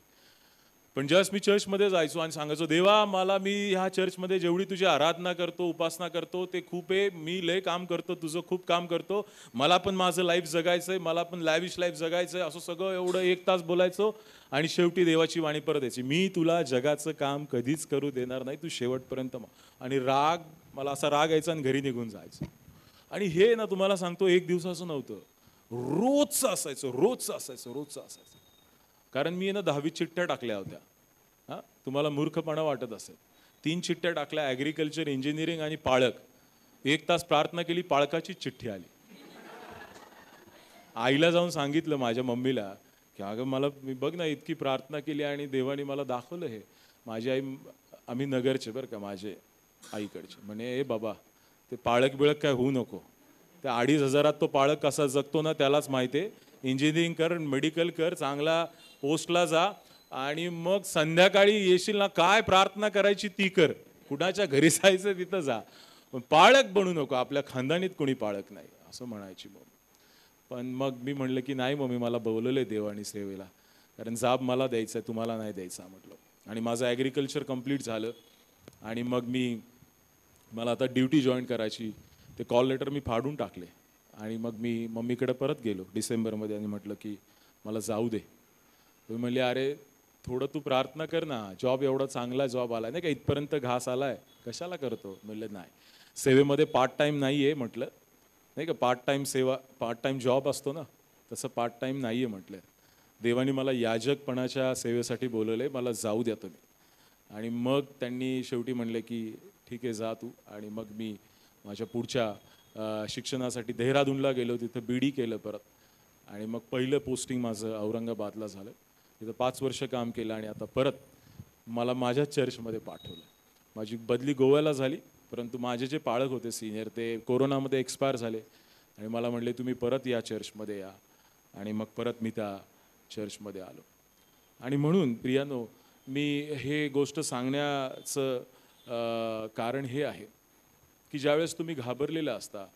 पण ज्यावेळेस मी चर्चमध्ये जायचो आणि सांगायचो देवा मला मी ह्या चर्चमध्ये जेवढी तुझी आराधना करतो, उपासना करतो ते खूप आहे, मी लय काम करतो, तुझं खूप काम करतो, मला पण माझं लाईफ जगायचं आहे, मला पण लॅविश लाईफ जगायचं आहे, असं सगळं एवढं 1 तास बोलायचो. आणि शेवटी देवाची वाणी परत यायची, मी तुला जगाचं काम कधीच करू देणार नाही, तू शेवटपर्यंत. आणि मला असा राग यायचा आणि घरी निघून जायचं. आणि हे ना तुम्हाला सांगतो एक दिवसाचं नव्हतं, रोजचं असायचं. कारण मी ना 10वी चिठ्ठ्या टाकल्या होत्या. हां, तुम्हाला मूर्खपणा वाटत असेल. 3 चिठ्ठ्या टाकल्या, ॲग्रिकल्चर, इंजिनिअरिंग आणि पाळक. 1 तास प्रार्थना केली, पाळकाची चिठ्ठी आली. आईला जाऊन सांगितलं माझ्या मम्मीला की अगं मला मी बघ ना इतकी प्रार्थना केली आणि देवाने मला दाखवलं हे. माझी आई, आम्ही नगरचे बरं का, माझे आईकडचे, म्हणे ए बाबा ते पाळक बिळक काय होऊ नको, त्या 2,500 तो पाळक कसा जगतो ना त्यालाच माहिती आहे. इंजिनिअरिंग कर, मेडिकल कर, चांगला पोस्टला जा आणि मग संध्याकाळी येशील ना, काय प्रार्थना करायची ती कर, कुणाच्या घरी जायचं तिथं जा, पण पाळक बनू नको, आपल्या खानदानीत कोणी पाळक नाही, असं म्हणायची मम्मी. पण मग मी म्हणलं की नाही मम्मी, मला बोलवलंय देवानी सेवेला, कारण जाब मला द्यायचा आहे, तुम्हाला नाही द्यायचा म्हटलं. आणि माझं ॲग्रिकल्चर कंप्लीट झालं आणि मग मला आता ड्युटी जॉईन करायची, ते कॉल लेटर मी फाडून टाकले. आणि मग मी मम्मीकडे परत गेलो डिसेंबरमध्ये आणि म्हटलं की मला जाऊ दे. तुम्ही म्हणले अरे थोडं तू प्रार्थना कर ना, जॉब एवढा चांगला जॉब आला नाही का, इथपर्यंत घास आलाय, कशाला करतो. म्हणलं नाही, सेवेमध्ये पार्ट टाईम नाही आहे म्हटलं, नाही का, पार्ट टाईम जॉब असतो ना, तसं पार्ट टाईम नाही आहे म्हटलं. देवाने मला याजकपणाच्या सेवेसाठी बोलवलं, मला जाऊ द्या तुम्ही. आणि मग त्यांनी शेवटी म्हणले की ठीक आहे जा तू. आणि मग मी माझ्या पुढच्या शिक्षणासाठी देहरादूनला गेलो, तिथं BD केलं परत. आणि मग पहिलं पोस्टिंग माझं औरंगाबादला झालं, तिथं 5 वर्ष काम केलं आणि आता परत मला माझ्या चर्चमध्ये पाठवलं. माझी बदली गोव्याला झाली, परंतु माझे जे पाळक होते सिनियर ते कोरोनामध्ये एक्सपायर झाले आणि मला म्हणले तुम्ही परत या चर्चमध्ये या. आणि मग परत मी त्या चर्चमध्ये आलो. आणि म्हणून प्रियानो, मी हे गोष्ट सांगण्याचं कारण हे आहे की ज्यावेळेस तुम्ही घाबरलेला असता,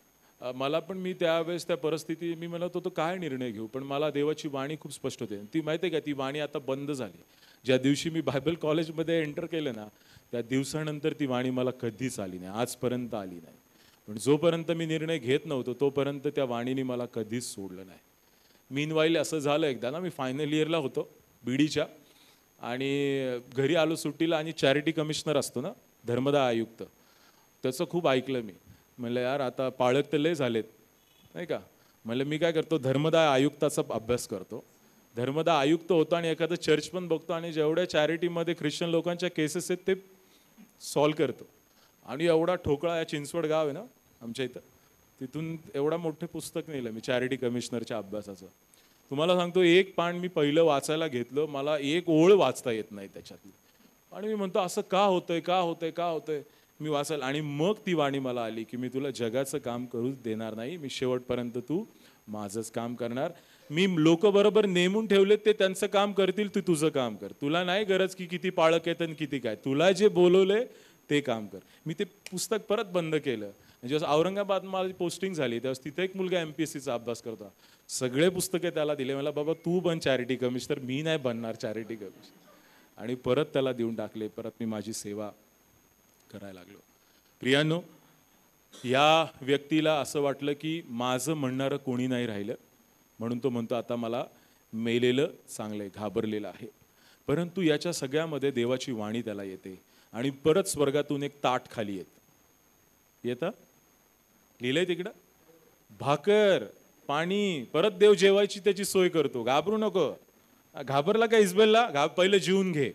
मी त्यावेळेस त्या परिस्थिती मी म्हणत होतो काय निर्णय घेऊ, पण मला देवाची वाणी खूप स्पष्ट होते. ती माहिती आहे का, ती वाणी आता बंद झाली. ज्या दिवशी मी बायबल कॉलेजमध्ये एंटर केलं ना, त्या दिवसानंतर ती वाणी मला कधीच आली नाही, आजपर्यंत आली नाही. पण जोपर्यंत मी निर्णय घेत नव्हतो तोपर्यंत त्या वाणीने मला कधीच सोडलं नाही. मीनवाईल असं झालं एकदा ना, मी फायनल इयरला होतो BDच्या आणि घरी आलो सुट्टीला आणि चॅरिटी कमिशनर असतो ना, धर्मदाय आयुक्त, त्याचं खूप ऐकलं मी. म्हणलं यार आता पाळक तर लय झालेत नाही का, म्हणलं मी काय करतो, धर्मदाय आयुक्ताचा अभ्यास करतो. धर्मदाय आयुक्त होतो आणि एखादं चर्च पण बघतो आणि जेवढ्या चॅरिटीमध्ये ख्रिश्चन लोकांच्या केसेस आहेत ते सॉल्व करतो. आणि एवढा ठोकळा, या चिंचवड गाव आहे ना आमच्या इथं, तिथून एवढा मोठं पुस्तक नेलं मी चॅरिटी कमिशनरच्या अभ्यासाचं. तुम्हाला सांगतो, एक पान मी पहिलं वाचायला घेतलं, मला एक ओळ वाचता येत नाही त्याच्यातली. आणि मी म्हणतो असं का होतंय मी वाचायला. आणि मग ती वाणी मला आली की मी तुला जगाचं काम करूच देणार नाही, मी शेवटपर्यंत तू माझंच काम करणार. मी लोक बरोबर नेमून ठेवले, ते त्यांचं काम करतील, तू तुझं काम कर. तुला नाही गरज की किती पाळक येतं आणि किती काय, तुला जे बोलवलंय ते काम कर. मी ते पुस्तक परत बंद केलं. जेव्हा औरंगाबाद माझी पोस्टिंग झाली तेव्हा तिथे एक मुलगा MPSCचा अभ्यास करतो, सगळे पुस्तके त्याला दिले. मला बाबा तू बन चॅरिटी कमिशनर, मी नाही बनणार चॅरिटी कमिशनर. आणि परत त्याला देऊन टाकले. परत मी माझी सेवा करायला लागलो. प्रियांनो, या व्यक्तीला असं वाटलं की माझं म्हणणारं कोणी नाही राहिलं, म्हणून तो म्हणतो आता मला मेलेलं चांगलं आहे, घाबरलेलं आहे. परंतु याच्या सगळ्यामध्ये देवाची वाणी त्याला येते आणि परत स्वर्गातून एक ताट खाली येतं. लिहिलंय तिकडं, भाकर पाणी, परत देव जेवायची त्याची सोय करतो. घाबरू नको. घाबरला का इस्बेलला? पहिलं जीवन घे,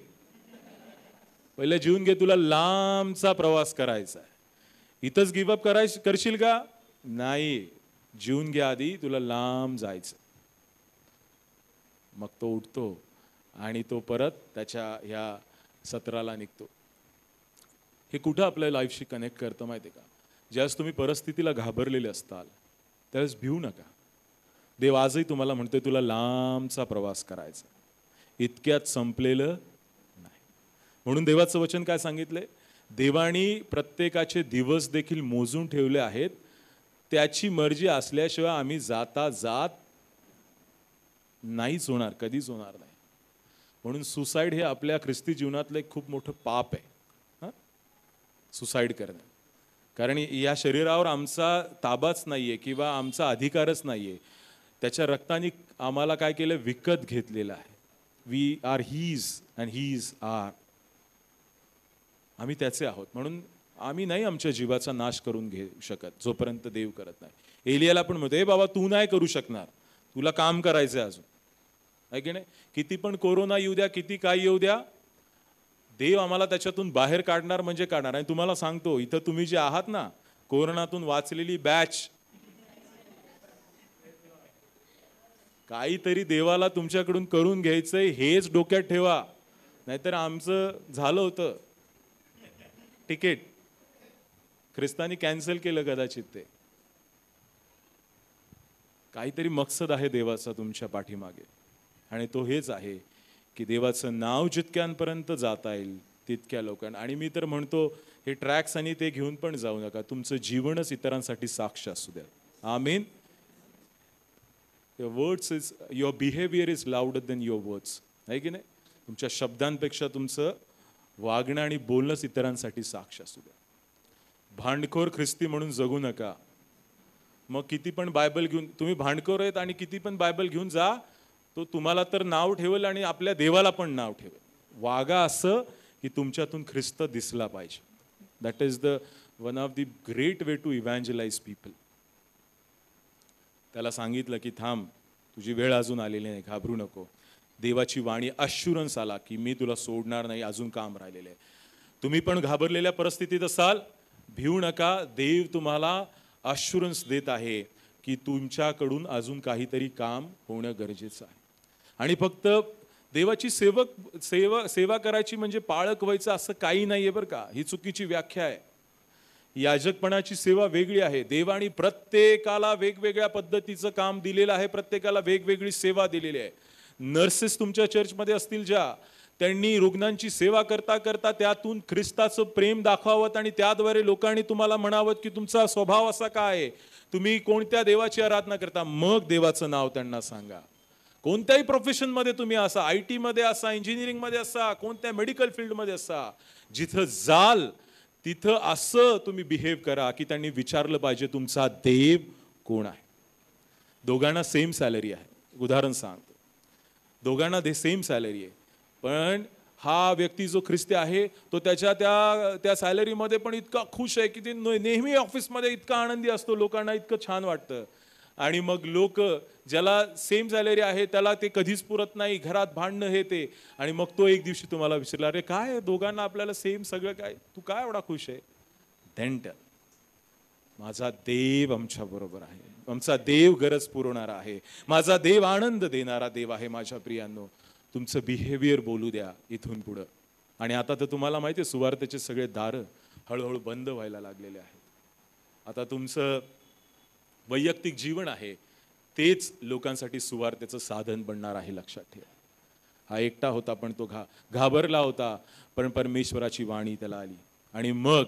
पहिलं जीवन घे. तुला लांबचा प्रवास करायचा आहे. इथंच गिवअप करशील का? नाही, जीवन घे आधी, तुला लांब जायचं. मग तो उठतो आणि तो परत त्याच्या ह्या सत्राला निघतो. हे कुठं आपल्या लाईफशी कनेक्ट करतं माहिती आहे का? ज्यावेळेस तुम्ही परिस्थितीला घाबरलेले असताल त्यावेळेस भिवू नका. देव आजही तुम्हाला म्हणतोय तुला लांबचा प्रवास करायचा, इतक्यात संपलेलं नाही. म्हणून देवाचं वचन काय सांगितलंय? देवानी प्रत्येकाचे दिवस देखील मोजून ठेवले आहेत. त्याची मर्जी असल्याशिवाय आम्ही जाता जात नाहीच होणार, कधीच होणार नाही. म्हणून सुसाईड हे आपल्या ख्रिस्ती जीवनातलं एक खूप मोठं पाप आहे, सुसाईड करणं. कारण या शरीरावर आमचा ताबाच नाहीये किंवा आमचा अधिकारच नाहीये. त्याच्या रक्ताने आम्हाला काय केलं? विकत घेतलेलं आहे. We are his and his are. आम्ही त्याचे आहोत. म्हणून आम्ही नाही आमच्या जीवाचा नाश करून घेऊ शकत जोपर्यंत देव करत नाही. एलियाला पण म्हणतो, ए बाबा तू नाही करू शकणार, तुला काम करायचंय अजून, आहे की नाही? किती पण कोरोना येऊ द्या, किती काय येऊ द्या, देव आम्हाला त्याच्यातून बाहेर काढणार म्हणजे काढणार. आणि तुम्हाला सांगतो, इथं तुम्ही जे आहात ना, कोरोनातून वाचलेली बॅच, काहीतरी देवाला तुमच्याकडून करून घ्यायचंय हेच डोक्यात ठेवा. नाहीतर आमचं झालं होतं तिकीट, ख्रिस्तानी कॅन्सल केलं कदाचित. ते काहीतरी मकसद आहे देवाचा तुमच्या पाठीमागे, आणि तो हेच आहे की देवाचं नाव जितक्यांपर्यंत जाता येईल तितक्या लोकांना. आणि मी तर म्हणतो, हे ट्रॅक्स आणि ते घेऊन पण जाऊ नका, तुमचं जीवनच इतरांसाठी साक्ष असू द्या. आमीन. Your behaviour is louder than your words, आहे की नाही? तुमच्या शब्दांपेक्षा तुमचं वागणं आणि बोलणंच इतरांसाठी साक्ष असू द्या. भांडखोर ख्रिस्ती म्हणून जगू नका. मग किती पण बायबल घेऊन तुम्ही भांडखोर आहेत आणि किती पण बायबल घेऊन जा, तो तुम्हाला तर नाव ठेवेल आणि आपल्या देवाला पण नाव ठेवेल. वागा असं की तुमच्यातून ख्रिस्त दिसला पाहिजे. That is the one of the great way to evangelize people. त्याला सांगितलं की थांब, तुझी वेळ अजून आलेली नाही, घाबरू नको. देवाची वाणी अश्युरन्स आला की मी तुला सोडणार नाही, अजून काम राहिलेलं आहे. तुम्ही पण घाबरलेल्या परिस्थितीत असाल, भिवू नका. देव तुम्हाला अश्युरन्स देत आहे की तुमच्याकडून अजून काहीतरी काम होणं गरजेचं आहे. आणि फक्त देवाची सेवा करायची म्हणजे पाळक व्हायचं असं काही नाहीये बरं का. ही चुकीची व्याख्या आहे. याजकपणाची सेवा वेगळी आहे. देवाने प्रत्येकाला वेगवेगळ्या पद्धतीचं काम दिलेलं आहे, प्रत्येकाला वेगवेगळी सेवा दिलेली आहे. नर्सेस तुमच्या चर्चमध्ये असतील ज्या, त्यांनी रुग्णांची सेवा करता करता त्यातून ख्रिस्ताचं प्रेम दाखवावं आणि त्याद्वारे लोकांनी तुम्हाला म्हणावं की तुमचा स्वभाव असा काय आहे, तुम्ही कोणत्या देवाची आराधना करता. मग देवाचं नाव त्यांना सांगा. कोणत्याही प्रोफेशनमध्ये तुम्ही असा, IT मध्ये असा, इंजिनिअरिंगमध्ये असा, कोणत्या मेडिकल फील्डमध्ये असा, जिथं जाल तिथं असं तुम्ही बिहेव करा की त्यांनी विचारलं पाहिजे तुमचा देव कोण आहे. दोघांना सेम सॅलरी आहे, उदाहरण सांगतो. दोघांना सेम सॅलरी आहे, पण हा व्यक्ती जो ख्रिस्ती आहे तो त्याच्या त्या सॅलरीमध्ये पण इतका खुश आहे की ते नेहमी ऑफिसमध्ये इतका आनंदी असतो, लोकांना इतकं छान वाटतं. आणि मग लोक ज्याला सेम सॅलरी आहे त्याला ते कधीच पुरत नाही, घरात भांडणं हे ते. आणि मग तो एक दिवशी तुम्हाला विचारला, अरे काय दोघांना आपल्याला सेम सगळं काय, तू काय एवढा खुश आहे? देन टेल, माझा देव आमच्या बरोबर आहे, आमचा देव गरज पुरवणारा आहे, माझा देव आनंद देणारा देव आहे. माझ्या प्रियांनो, तुमचं बिहेवियर बोलू द्या इथून पुढं. आणि आता तर तुम्हाला माहिती आहे सुवार्तेचे सगळे दारं हळूहळू बंद व्हायला लागलेले आहेत. आता तुमचं वैयक्तिक जीवन आहे तेच लोकांसाठी सुवार्तेचं साधन बनणार आहे, लक्षात ठेवा. हा एकटा होता पण तो घाबरला होता, पण परमेश्वराची वाणी त्याला आली. आणि मग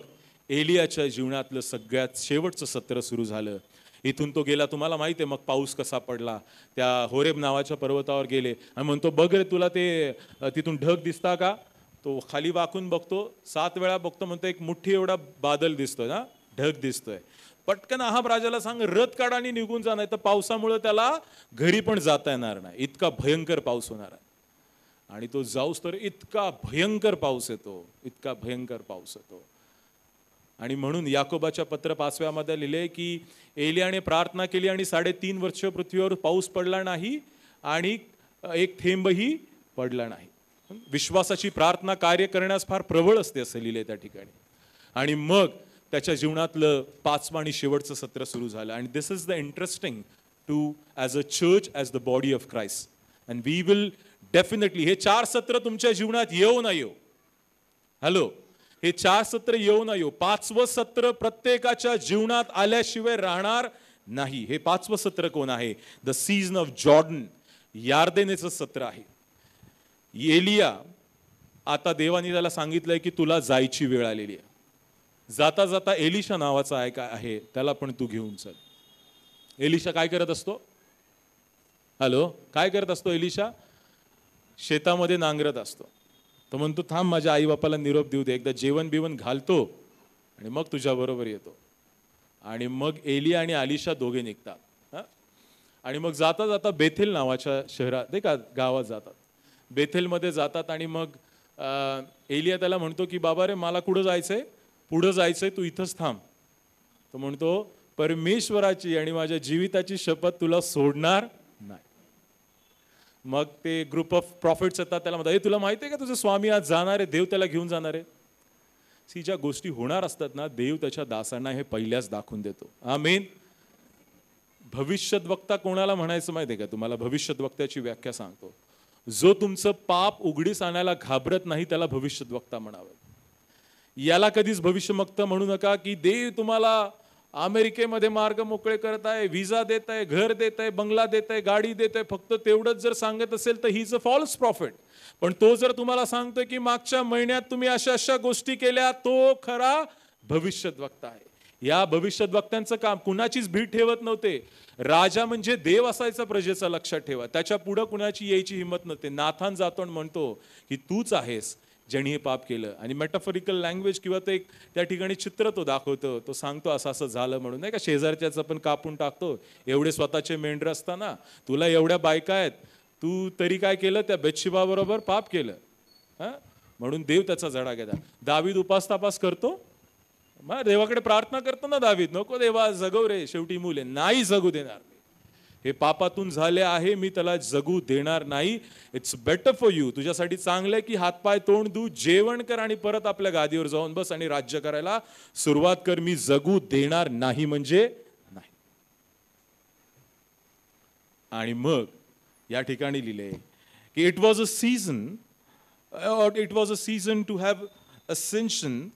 एलियाच्या जीवनातलं सगळ्यात शेवटचं सत्र सुरू झालं. इथून तो गेला, तुम्हाला माहिती आहे मग पाऊस कसा पडला. त्या होरेब नावाच्या पर्वतावर गेले आणि म्हणतो, बघ रे तुला ते तिथून ढग दिसता का? तो खाली वाकून बघतो, 7 वेळा बघतो, म्हणतो एक मुठ्ठी एवढा बादल दिसतो ना, ढग दिसतोय. पटकन अहाब राजाला सांग रथ काढा आणि निघून जा, नाही तर पावसामुळे त्याला घरी पण जाता येणार नाही, इतका भयंकर पाऊस होणार आहे. आणि तो जाऊस तर इतका भयंकर पाऊस येतो, इतका भयंकर पाऊस येतो. आणि म्हणून याकोबाच्या पत्र 5व्यामध्ये लिहिले की एलियाने प्रार्थना केली आणि 3.5 वर्ष पृथ्वीवर पाऊस पडला नाही आणि एक थेंबही पडला नाही. विश्वासाची प्रार्थना कार्य करण्यास फार प्रबळ असते असं लिहिले त्या ठिकाणी. आणि मग त्याच्या जीवनातलं 5वं आणि शेवटचं सत्र सुरू झालं. आणि this is the interesting to as a church, as the body of Christ. And we will definitely, हे 4 सत्र तुमच्या जीवनात येऊ ना येऊ, हॅलो, हे 4 सत्र येऊ ना येऊ, 5वं सत्र प्रत्येकाच्या जीवनात आल्याशिवाय राहणार नाही. हे 5वं सत्र कोण आहे? द सीझन ऑफ जॉर्डन, यार्देनेचं सत्र आहे. एलिया, आता देवाने त्याला सांगितलंय की तुला जायची वेळ आलेली आहे. जाता जाता एलिशा नावाचा आहे, त्याला पण तू घेऊन चल. एलिशा काय करत असतो? हॅलो, काय करत असतो एलिशा? शेतामध्ये नांगरत असतो. तो म्हणतो थांब माझ्या आई बापाला निरोप देऊ दे, एकदा जेवण बिवण घालतो आणि मग तुझ्या बरोबर येतो. आणि मग एलिया आणि अलिशा दोघे निघतात. आणि मग जाता जाता बेथेल नावाच्या शहरात, नाही का, गावात जातात. बेथेलमध्ये जातात आणि मग एलिया त्याला म्हणतो की बाबा रे, मला कुठं जायचंय? पुढं जायचंय, तू इथंच थांब. तो म्हणतो परमेश्वराची आणि माझ्या जीविताची शपथ तुला सोडणार नाही. मग ते ग्रुप ऑफ प्रॉफिट्स येतात, त्याला म्हणतात, तुला माहिती आहे का तुझं स्वामी आज जाणार आहे, देव त्याला घेऊन जाणार आहे. सी, ज्या गोष्टी होणार असतात ना, देव त्याच्या दासांना हे पहिल्याच दाखवून देतो. आमेन. भविष्यद्वक्ता कोणाला म्हणायचं माहिती आहे का तुम्हाला? भविष्यद्वक्त्याची व्याख्या सांगतो. जो तुमचं पाप उघडीस आणायला घाबरत नाही त्याला भविष्यद्वक्ता म्हणावं. याला कधीच भविष्यवक्ता म्हणू नका की देव तुम्हाला अमेरिकेमध्ये मार्ग मोकळे करत आहे, व्हिसा देत आहे, घर देत आहे, बंगला देत आहे, गाडी देत आहे. फक्त तेवढंच जर सांगत असेल तर he is a false prophet. पण तो जर तुम्हाला सांगतोय की मागच्या महिन्यात तुम्ही अशा अशा गोष्टी केल्या, तो खरा भविष्यद्वक्ता आहे. या भविष्यद्वक्त्यांचं काम, कुणाचीच भीड ठेवत नव्हते. राजा म्हणजे देव असायचा, प्रजेचा लक्षात ठेवा. त्याच्या पुढे कुणाची यायची हिंमत नव्हते. नाथान जातो आणि म्हणतो की तूच आहेस ज्यांनी हे पाप केलं. आणि मेटाफोरिकल लँग्वेज किंवा ते त्या ठिकाणी चित्र तो दाखवतो, तो सांगतो असं असं झालं म्हणून, नाही का. शेजारच्याचं पण कापून टाकतो. एवढे स्वतःचे मेंढर असताना, तुला एवढ्या बायका आहेत, तू तरी काय केलं? त्या बेतशिबा बरोबर पाप केलं. म्हणून देव त्याचा झडा घेतात. दावीद उपास तापास करतो, मग देवाकडे प्रार्थना करतो ना दावीद, नको देवा जगव रे, शेवटी मुले नाही जगू देणार. हे पापातून झाले आहे, मी त्याला जगू देणार नाही. इट्स बेटर फॉर यू, तुझ्यासाठी चांगलं आहे की हातपाय तोंड धू, जेवण कर आणि परत आपल्या गादीवर जाऊन बस आणि राज्य करायला सुरुवात कर. मी जगू देणार नाही म्हणजे नाही. आणि मग या ठिकाणी लिहिले की it was a season two have ascension,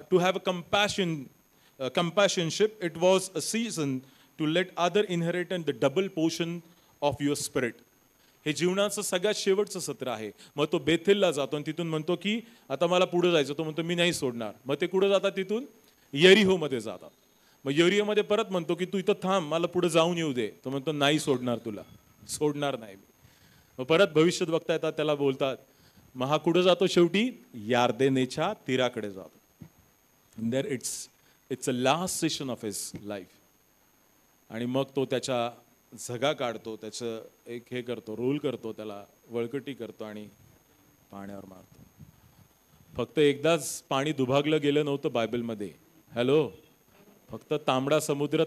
to have a companionship. It was a season to let other inherit the double portion of your spirit. हे जीवनाचं सगळ्यात शेवटचं सत्र आहे. मग तो बेथेलला जातो आणि तिथून म्हणतो की आता मला पुढे जायचं. तो म्हणतो मी नाही सोडणार. मग ते कुठं जातात? तिथून यरिहोमध्ये जातात. मग यरिहोमध्ये परत म्हणतो की तू इथं थांब, मला पुढे जाऊन येऊ दे. तो म्हणतो नाही सोडणार, तुला सोडणार नाही. मग परत भविष्यद्वक्ता येतात, त्याला बोलतात. मग हा कुठं जातो? शेवटी यार्देनेच्या तीराकडे जातो. There it's a last session of his life. आणि मग तो त्याच्या झगा काढतो, त्याचं एक हे करतो, रोल करतो, त्याला वळकटी करतो आणि पाण्यावर मारतो. फक्त एकदाच पाणी दुभागलं गेलं नव्हतं बायबलमध्ये. हॅलो, फक्त तांबडा समुद्र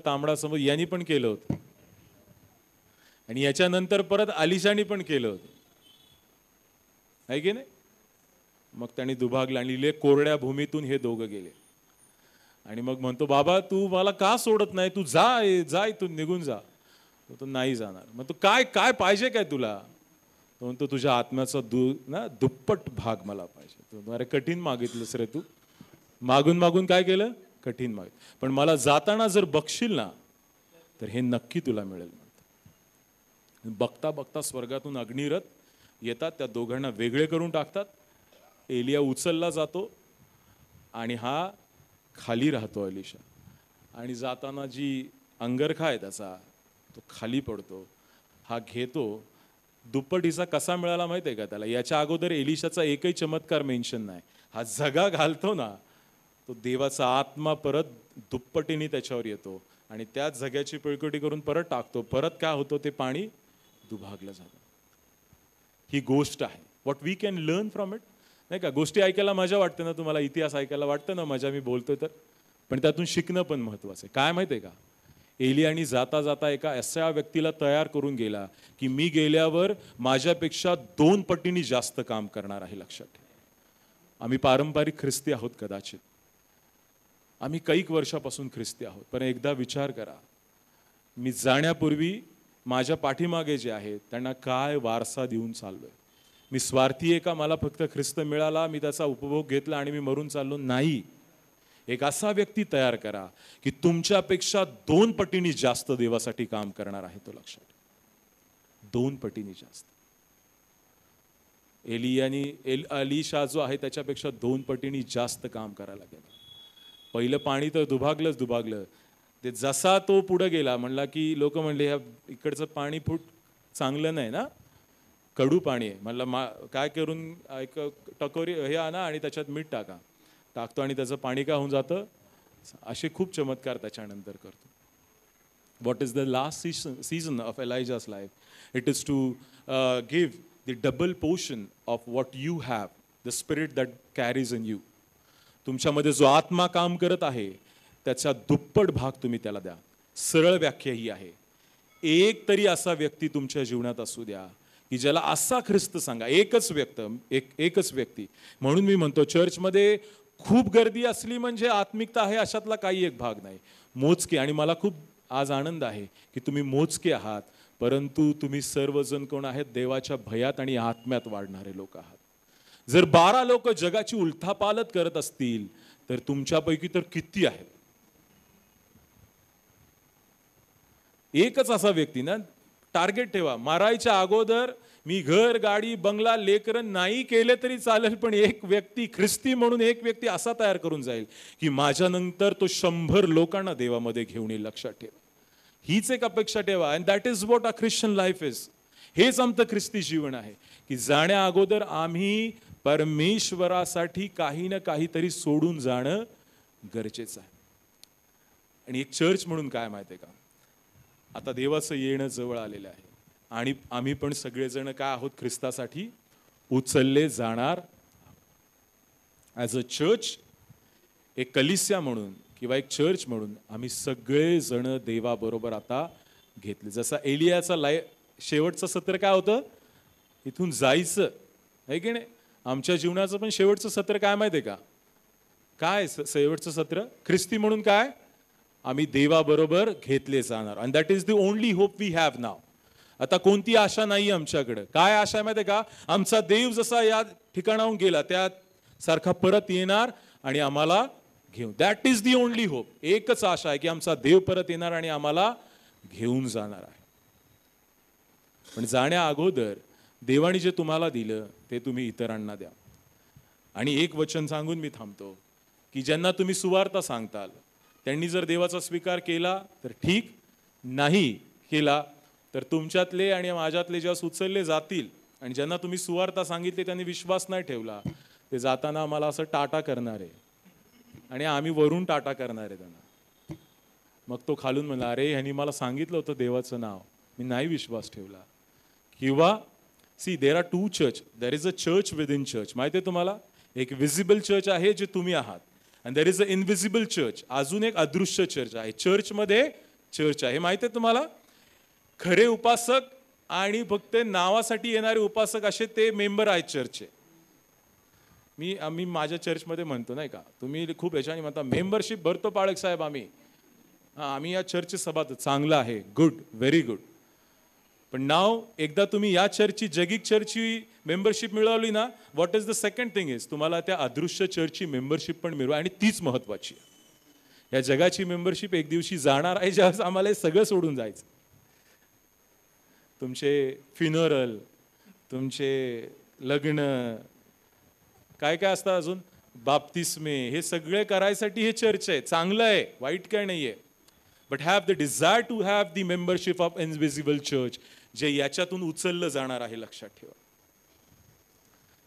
यांनी पण केलं होतं. आणि याच्यानंतर परत अलिशानी पण केलं होतं, आहे की नाही. मग त्यांनी दुभागलं आणि लिहिले कोरड्या भूमीतून हे दोघं गेले. आणि मग म्हणतो बाबा तू मला का सोडत नाही, तू जा इथून निघून जा. तो नाही जाणार. मग तू काय पाहिजे काय तुला? तो म्हणतो तुझ्या आत्म्याचा दुप्पट भाग मला पाहिजे. तो अरे कठीण मागितलंस रे तू. मागून काय केलं? कठीण मागितलं. पण मला जाताना जर बघशील ना तर हे नक्की तुला मिळेल म्हणतो. बघता बघता स्वर्गातून अग्निरथ येतात, त्या दोघांना वेगळे करून टाकतात. एलिया उचलला जातो आणि हा खाली राहतो अलिशा. आणि जाताना जी अंगरखा आहे त्याचा तो खाली पडतो. हा घेतो. दुप्पट हिस्सा कसा मिळाला माहिती आहे का त्याला? याच्या अगोदर एलिशाचा एकही चमत्कार मेन्शन नाही. हा झगा घालतो ना, तो देवाचा आत्मा परत दुप्पटीने त्याच्यावर येतो आणि त्याच जग्याची पिळकटी करून परत टाकतो. परत काय होतं, ते पाणी दुभागलं जातं. ही गोष्ट आहे. What we can learn from it. नाही का, गोष्टी ऐकायला मजा वाटते ना तुम्हाला, इतिहास ऐकायला वाटतं ना मजा, मी बोलतोय तर, पण त्यातून शिकणं पण महत्वाचं आहे. काय माहिती आहे का, एलियानी जाता जाता एका अशा व्यक्तीला तयार करून गेला की मी गेल्यावर माझ्यापेक्षा 2 पटीने जास्त काम करणार आहे. लक्षात ठेवा, आम्ही पारंपरिक ख्रिस्ती आहोत कदाचित, आम्ही कैक वर्षापासून ख्रिस्ती आहोत, पण एकदा विचार करा, मी जाण्यापूर्वी माझ्या पाठीमागे जे आहेत त्यांना काय वारसा देऊन चाललोय. मी स्वार्थी आहे का, मला फक्त ख्रिस्त मिळाला, मी त्याचा उपभोग घेतला आणि मी मरून चाललो? नाही. एक असा व्यक्ती तयार करा की तुमच्यापेक्षा 2 पटीने जास्त देवासाठी काम करणार आहे. तो लक्षात, 2 पटीने जास्त. अलीशा जो आहे त्याच्यापेक्षा 2 पटीने जास्त काम करायला गेला. पहिलं पाणी तर दुभागलं. ते जसा तो पुढे गेला, म्हणला की लोक म्हणले ह्या इकडचं पाणी फूट चांगलं नाही ना, कडू पाणी आहे. म्हणलं काय करून एक टकोरी हे आणा आणि त्याच्यात मीठ टाकतो आणि त्याचं पाणी काय होऊन जातं. असे खूप चमत्कार त्याच्यानंतर करतो. What is the last season of Elijah's life? It is to give the double portion of what you have, the spirit that carries in you. तुमच्यामध्ये जो आत्मा काम करत आहे त्याचा दुप्पट भाग तुम्ही त्याला द्या. सरळ व्याख्या ही आहे, एक तरी असा व्यक्ती तुमच्या जीवनात असू द्या की ज्याला असा ख्रिस्त सांगा. एकच व्यक्ती. म्हणून मी म्हणतो, चर्चमध्ये खूप गर्दी असली म्हणजे आत्मिकता आहे अशातला काही एक भाग नाही. मोजके, आणि मला खूप आज आनंद आहे की तुम्ही मोजके आहात, परंतु तुम्ही सर्वजण कोण आहेत, देवाच्या भयात आणि आत्म्यात वाढणारे लोक आहात. जर 12 लोक जगाची उलथापालत करत असतील तर तुमच्यापैकी तर किती आहेत. एकच असा व्यक्ती ना, टार्गेट ठेवा. मारायच्या अगोदर मी घर, गाडी, बंगला, लेकरं नाही केले तरी चालेल, पण एक व्यक्ती, ख्रिस्ती म्हणून एक व्यक्ती असा तयार करून जाईल की माझ्यानंतर तो 100 लोकांना देवामध्ये घेऊन येईल. लक्षात ठेवा, हीच एक अपेक्षा ठेवा. And that is what a Christian life is. हेच आमचं ख्रिस्ती जीवन आहे की जाण्या अगोदर आम्ही परमेश्वरासाठी काही ना काहीतरी सोडून जाणं गरजेचं आहे. आणि एक चर्च म्हणून काय माहिती आहे का, आता देवाचं येणं जवळ आलेलं आहे आणि आम्ही पण सगळेजण काय आहोत, ख्रिस्तासाठी उचलले जाणार. ॲज अ चर्च, एक कलिसिया म्हणून किंवा एक चर्च म्हणून आम्ही सगळेजण देवाबरोबर आता घेतले. जसा एलियाचा शेवटचं सत्र काय होतं, इथून जायचं आहे की नाही. आमच्या जीवनाचं पण शेवटचं सत्र काय माहिती आहे का, काय शेवटचं सत्र ख्रिस्ती म्हणून काय, आम्ही देवाबरोबर घेतले जाणार. And that is the only hope we have now. आता कोणती आशा नाही आमच्याकडे. काय आशा आहे माहिती आहे का, आमचा देव जसा या ठिकाणाहून गेला त्या सारखा परत येणार आणि आम्हाला घेऊन. That is the only hope. एकच आशा आहे की आमचा देव परत येणार आणि आम्हाला घेऊन जाणार आहे. पण जाण्या अगोदर देवाने जे तुम्हाला दिलं ते तुम्ही इतरांना द्या. आणि एक वचन सांगून मी थांबतो की ज्यांना तुम्ही सुवार्ता सांगताल त्यांनी जर देवाचा स्वीकार केला तर ठीक, नाही केला तर तुमच्यातले आणि माझ्यातले जेव्हा उचलले जातील आणि ज्यांना तुम्ही सुवार्ता सांगितले त्यांनी विश्वास नाही ठेवला, ते जाताना आम्हाला असं टाटा करणार आहे आणि आम्ही वरून टाटा करणार आहे त्यांना. मग तो खालून म्हणला, अरे ह्यांनी मला सांगितलं होतं देवाचं नाव, मी नाही विश्वास ठेवला. किंवा see, there are 2 church. There is a church within church. माहिती आहे तुम्हाला, एक विजिबल चर्च आहे जे तुम्ही आहात, आणि देर इज अ इनविजिबल चर्च. अजून एक अदृश्य चर्च आहे. चर्चमध्ये चर्च आहे, माहिती आहे तुम्हाला. खरे उपासक आणि फक्त नावासाठी येणारे उपासक असे ते मेंबर आहेत चर्चचे. आम्ही माझ्या चर्चमध्ये म्हणतो नाही का, तुम्ही खूप ह्याच्याने म्हणता मेंबरशिप भरतो पाळक साहेब आम्ही या चर्चची सभा, चांगलं आहे, गुड, व्हेरी गुड. पण नाव एकदा तुम्ही या चर्चची, जगिक चर्चची मेंबरशिप मिळवली ना, what is the second thing is, तुम्हाला त्या अदृश्य चर्चची मेंबरशिप पण मिळवा. आणि तीच महत्वाची. या जगाची मेंबरशिप एक दिवशी जाणार आहे, ज्यावेळेस आम्हाला हे सगळं सोडून जायचं. तुमचे फ्युनरल, तुमचे लग्न, काय काय असतं अजून, बाप्तिस्मे, हे सगळे करायसाठी हे चर्च आहे. चांगलं आहे, वाईट काय नाही आहे. But have the desire to have the membership of invisible church, जे याच्यातून उचललं जाणार आहे. लक्षात ठेवा,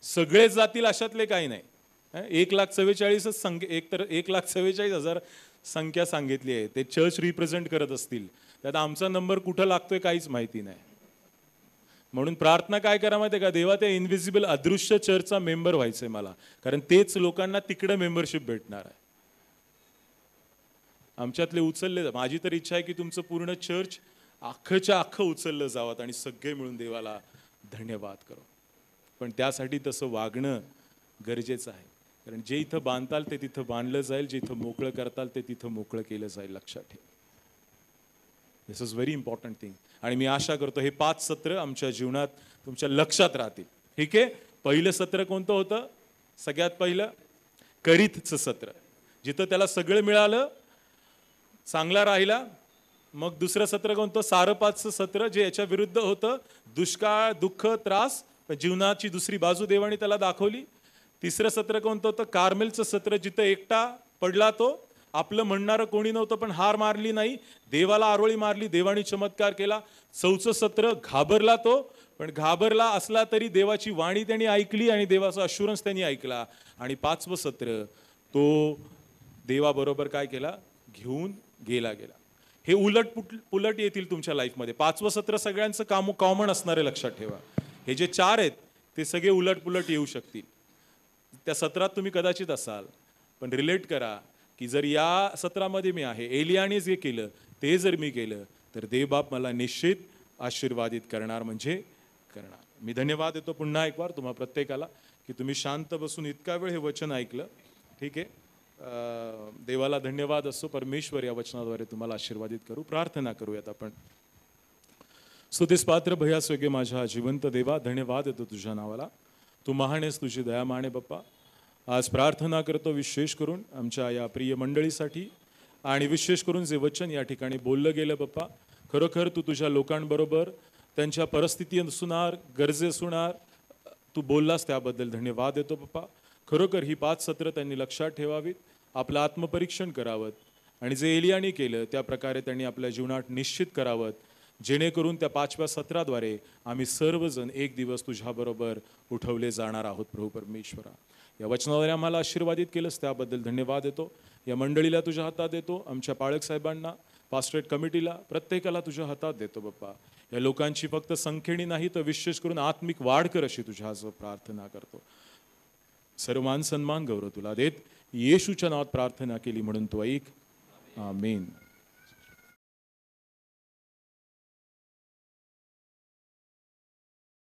सगळेच जातील अशातले काही नाही. 1,44,000 संख्या, एक तर 1,44,000 संख्या सांगितली आहे. ते चर्च रिप्रेझेंट करत असतील, त्यात आमचा नंबर कुठं लागतोय काहीच माहिती नाही. म्हणून प्रार्थना काय करा माहिती आहे का, देवा त्या इनव्हिजिबल अदृश्य चर्चचा मेंबर व्हायचंय मला, कारण तेच लोकांना तिकडे मेंबरशिप भेटणार आहे. आमच्यातले उचलले, माझी तर इच्छा आहे की तुमचं पूर्ण चर्च अख्खच्या अख्खं उचललं जावं आणि सगळे मिळून देवाला धन्यवाद करो. पण त्यासाठी तसं वागणं गरजेचं आहे, कारण जे इथं बांधताल ते तिथं बांधलं जाईल, जे इथं मोकळं करताल ते तिथं मोकळं केलं जाईल. लक्षात ठेवा, दिस इज व्हेरी इम्पॉर्टंट थिंग. आणि मी आशा करतो हे 5 सत्र आमच्या जीवनात तुमच्या लक्षात राहतील. ठीक आहे. पहिलं सत्र कोणतं होतं? सगळ्यात पहिलं करीतचं सत्र, जिथं त्याला सगळं मिळालं, चांगला राहिला. मग दुसरं सत्र कोणतं? सारपाचचं सत्र, जे याच्या विरुद्ध होतं, दुष्काळ, दुःख, त्रास, पण जीवनाची दुसरी बाजू देवाने त्याला दाखवली. तिसरं सत्र कोणतं होतं? कार्मेलचं सत्र, जिथं एकटा पडला तो, आपलं म्हणणारं कोणी नव्हतं पण हार मारली नाही, देवाला आरोळी मारली, देवाने चमत्कार केला. 4थं सत्र घाबरला तो, पण घाबरला असला तरी देवाची वाणी त्यांनी ऐकली आणि देवाचा अश्युरन्स त्यांनी ऐकला. आणि 5वं सत्र तो देवाबरोबर काय केला? घेऊन गेला. हे उलट पुलट येतील तुमच्या लाईफमध्ये. 5वं सत्र सगळ्यांचं कॉमन असणार आहे, लक्षात ठेवा. हे जे 4 आहेत ते सगळे उलट पुलट येऊ शकतील. त्या सत्रात तुम्ही कदाचित असाल, पण रिलेट करा की जर या सत्रामध्ये मी आहे, एलियाने जे केलं ते जर मी केलं, तर देवबाप मला निश्चित आशीर्वादित करणार, म्हणजे करणार. मी धन्यवाद देतो पुन्हा एक वार तुम्हा प्रत्येकाला की तुम्ही शांत बसून इतका वेळ हे वचन ऐकलं. ठीक आहे. देवाला धन्यवाद असो. परमेश्वर या वचनाद्वारे तुम्हाला आशीर्वादित करू. प्रार्थना करूयात आपण. स्तुतीस पात्र भया स्वर्गीय माझ्या जिवंत देवा, धन्यवाद देतो तुझ्या नावाला. तू महान आहेस, तुझी दया माने बाप्पा. आज प्रार्थना करतो विशेष करून आमच्या या प्रिय मंडळीसाठी, आणि विशेष करून जे वचन या ठिकाणी बोललं गेलं बाप्पा, खरोखर तू तुझ्या लोकांबरोबर त्यांच्या परिस्थिती असणार, गरजे असणार, तू बोललास त्याबद्दल धन्यवाद देतो बाप्पा. खरोखर ही 5 सत्र त्यांनी लक्षात ठेवावीत, आपलं आत्मपरीक्षण करावं, आणि जे एलियाने केलं त्या प्रकारे त्यांनी आपल्या जीवनात निश्चित करावं, जेणेकरून त्या 5व्या सत्राद्वारे आम्ही सर्वजण एक दिवस तुझ्याबरोबर उठवले जाणार आहोत. प्रभू परमेश्वरा, या वचनाद्वारे आम्हाला आशीर्वादित केलंस त्याबद्दल धन्यवाद देतो. या मंडळीला तुझ्या हातात देतो, आमच्या पाळक साहेबांना, पास्टरेट कमिटीला, प्रत्येकाला तुझ्या हातात देतो बाप्पा. या लोकांची फक्त संख्येने नाही तर विशेष करून आत्मिक वाढ कर अशी तुझ्या प्रार्थना करतो. सर्व मान सन्मान गौरव तुला देत येशूच्या नावात प्रार्थना केली म्हणून तो ऐक. आमेन.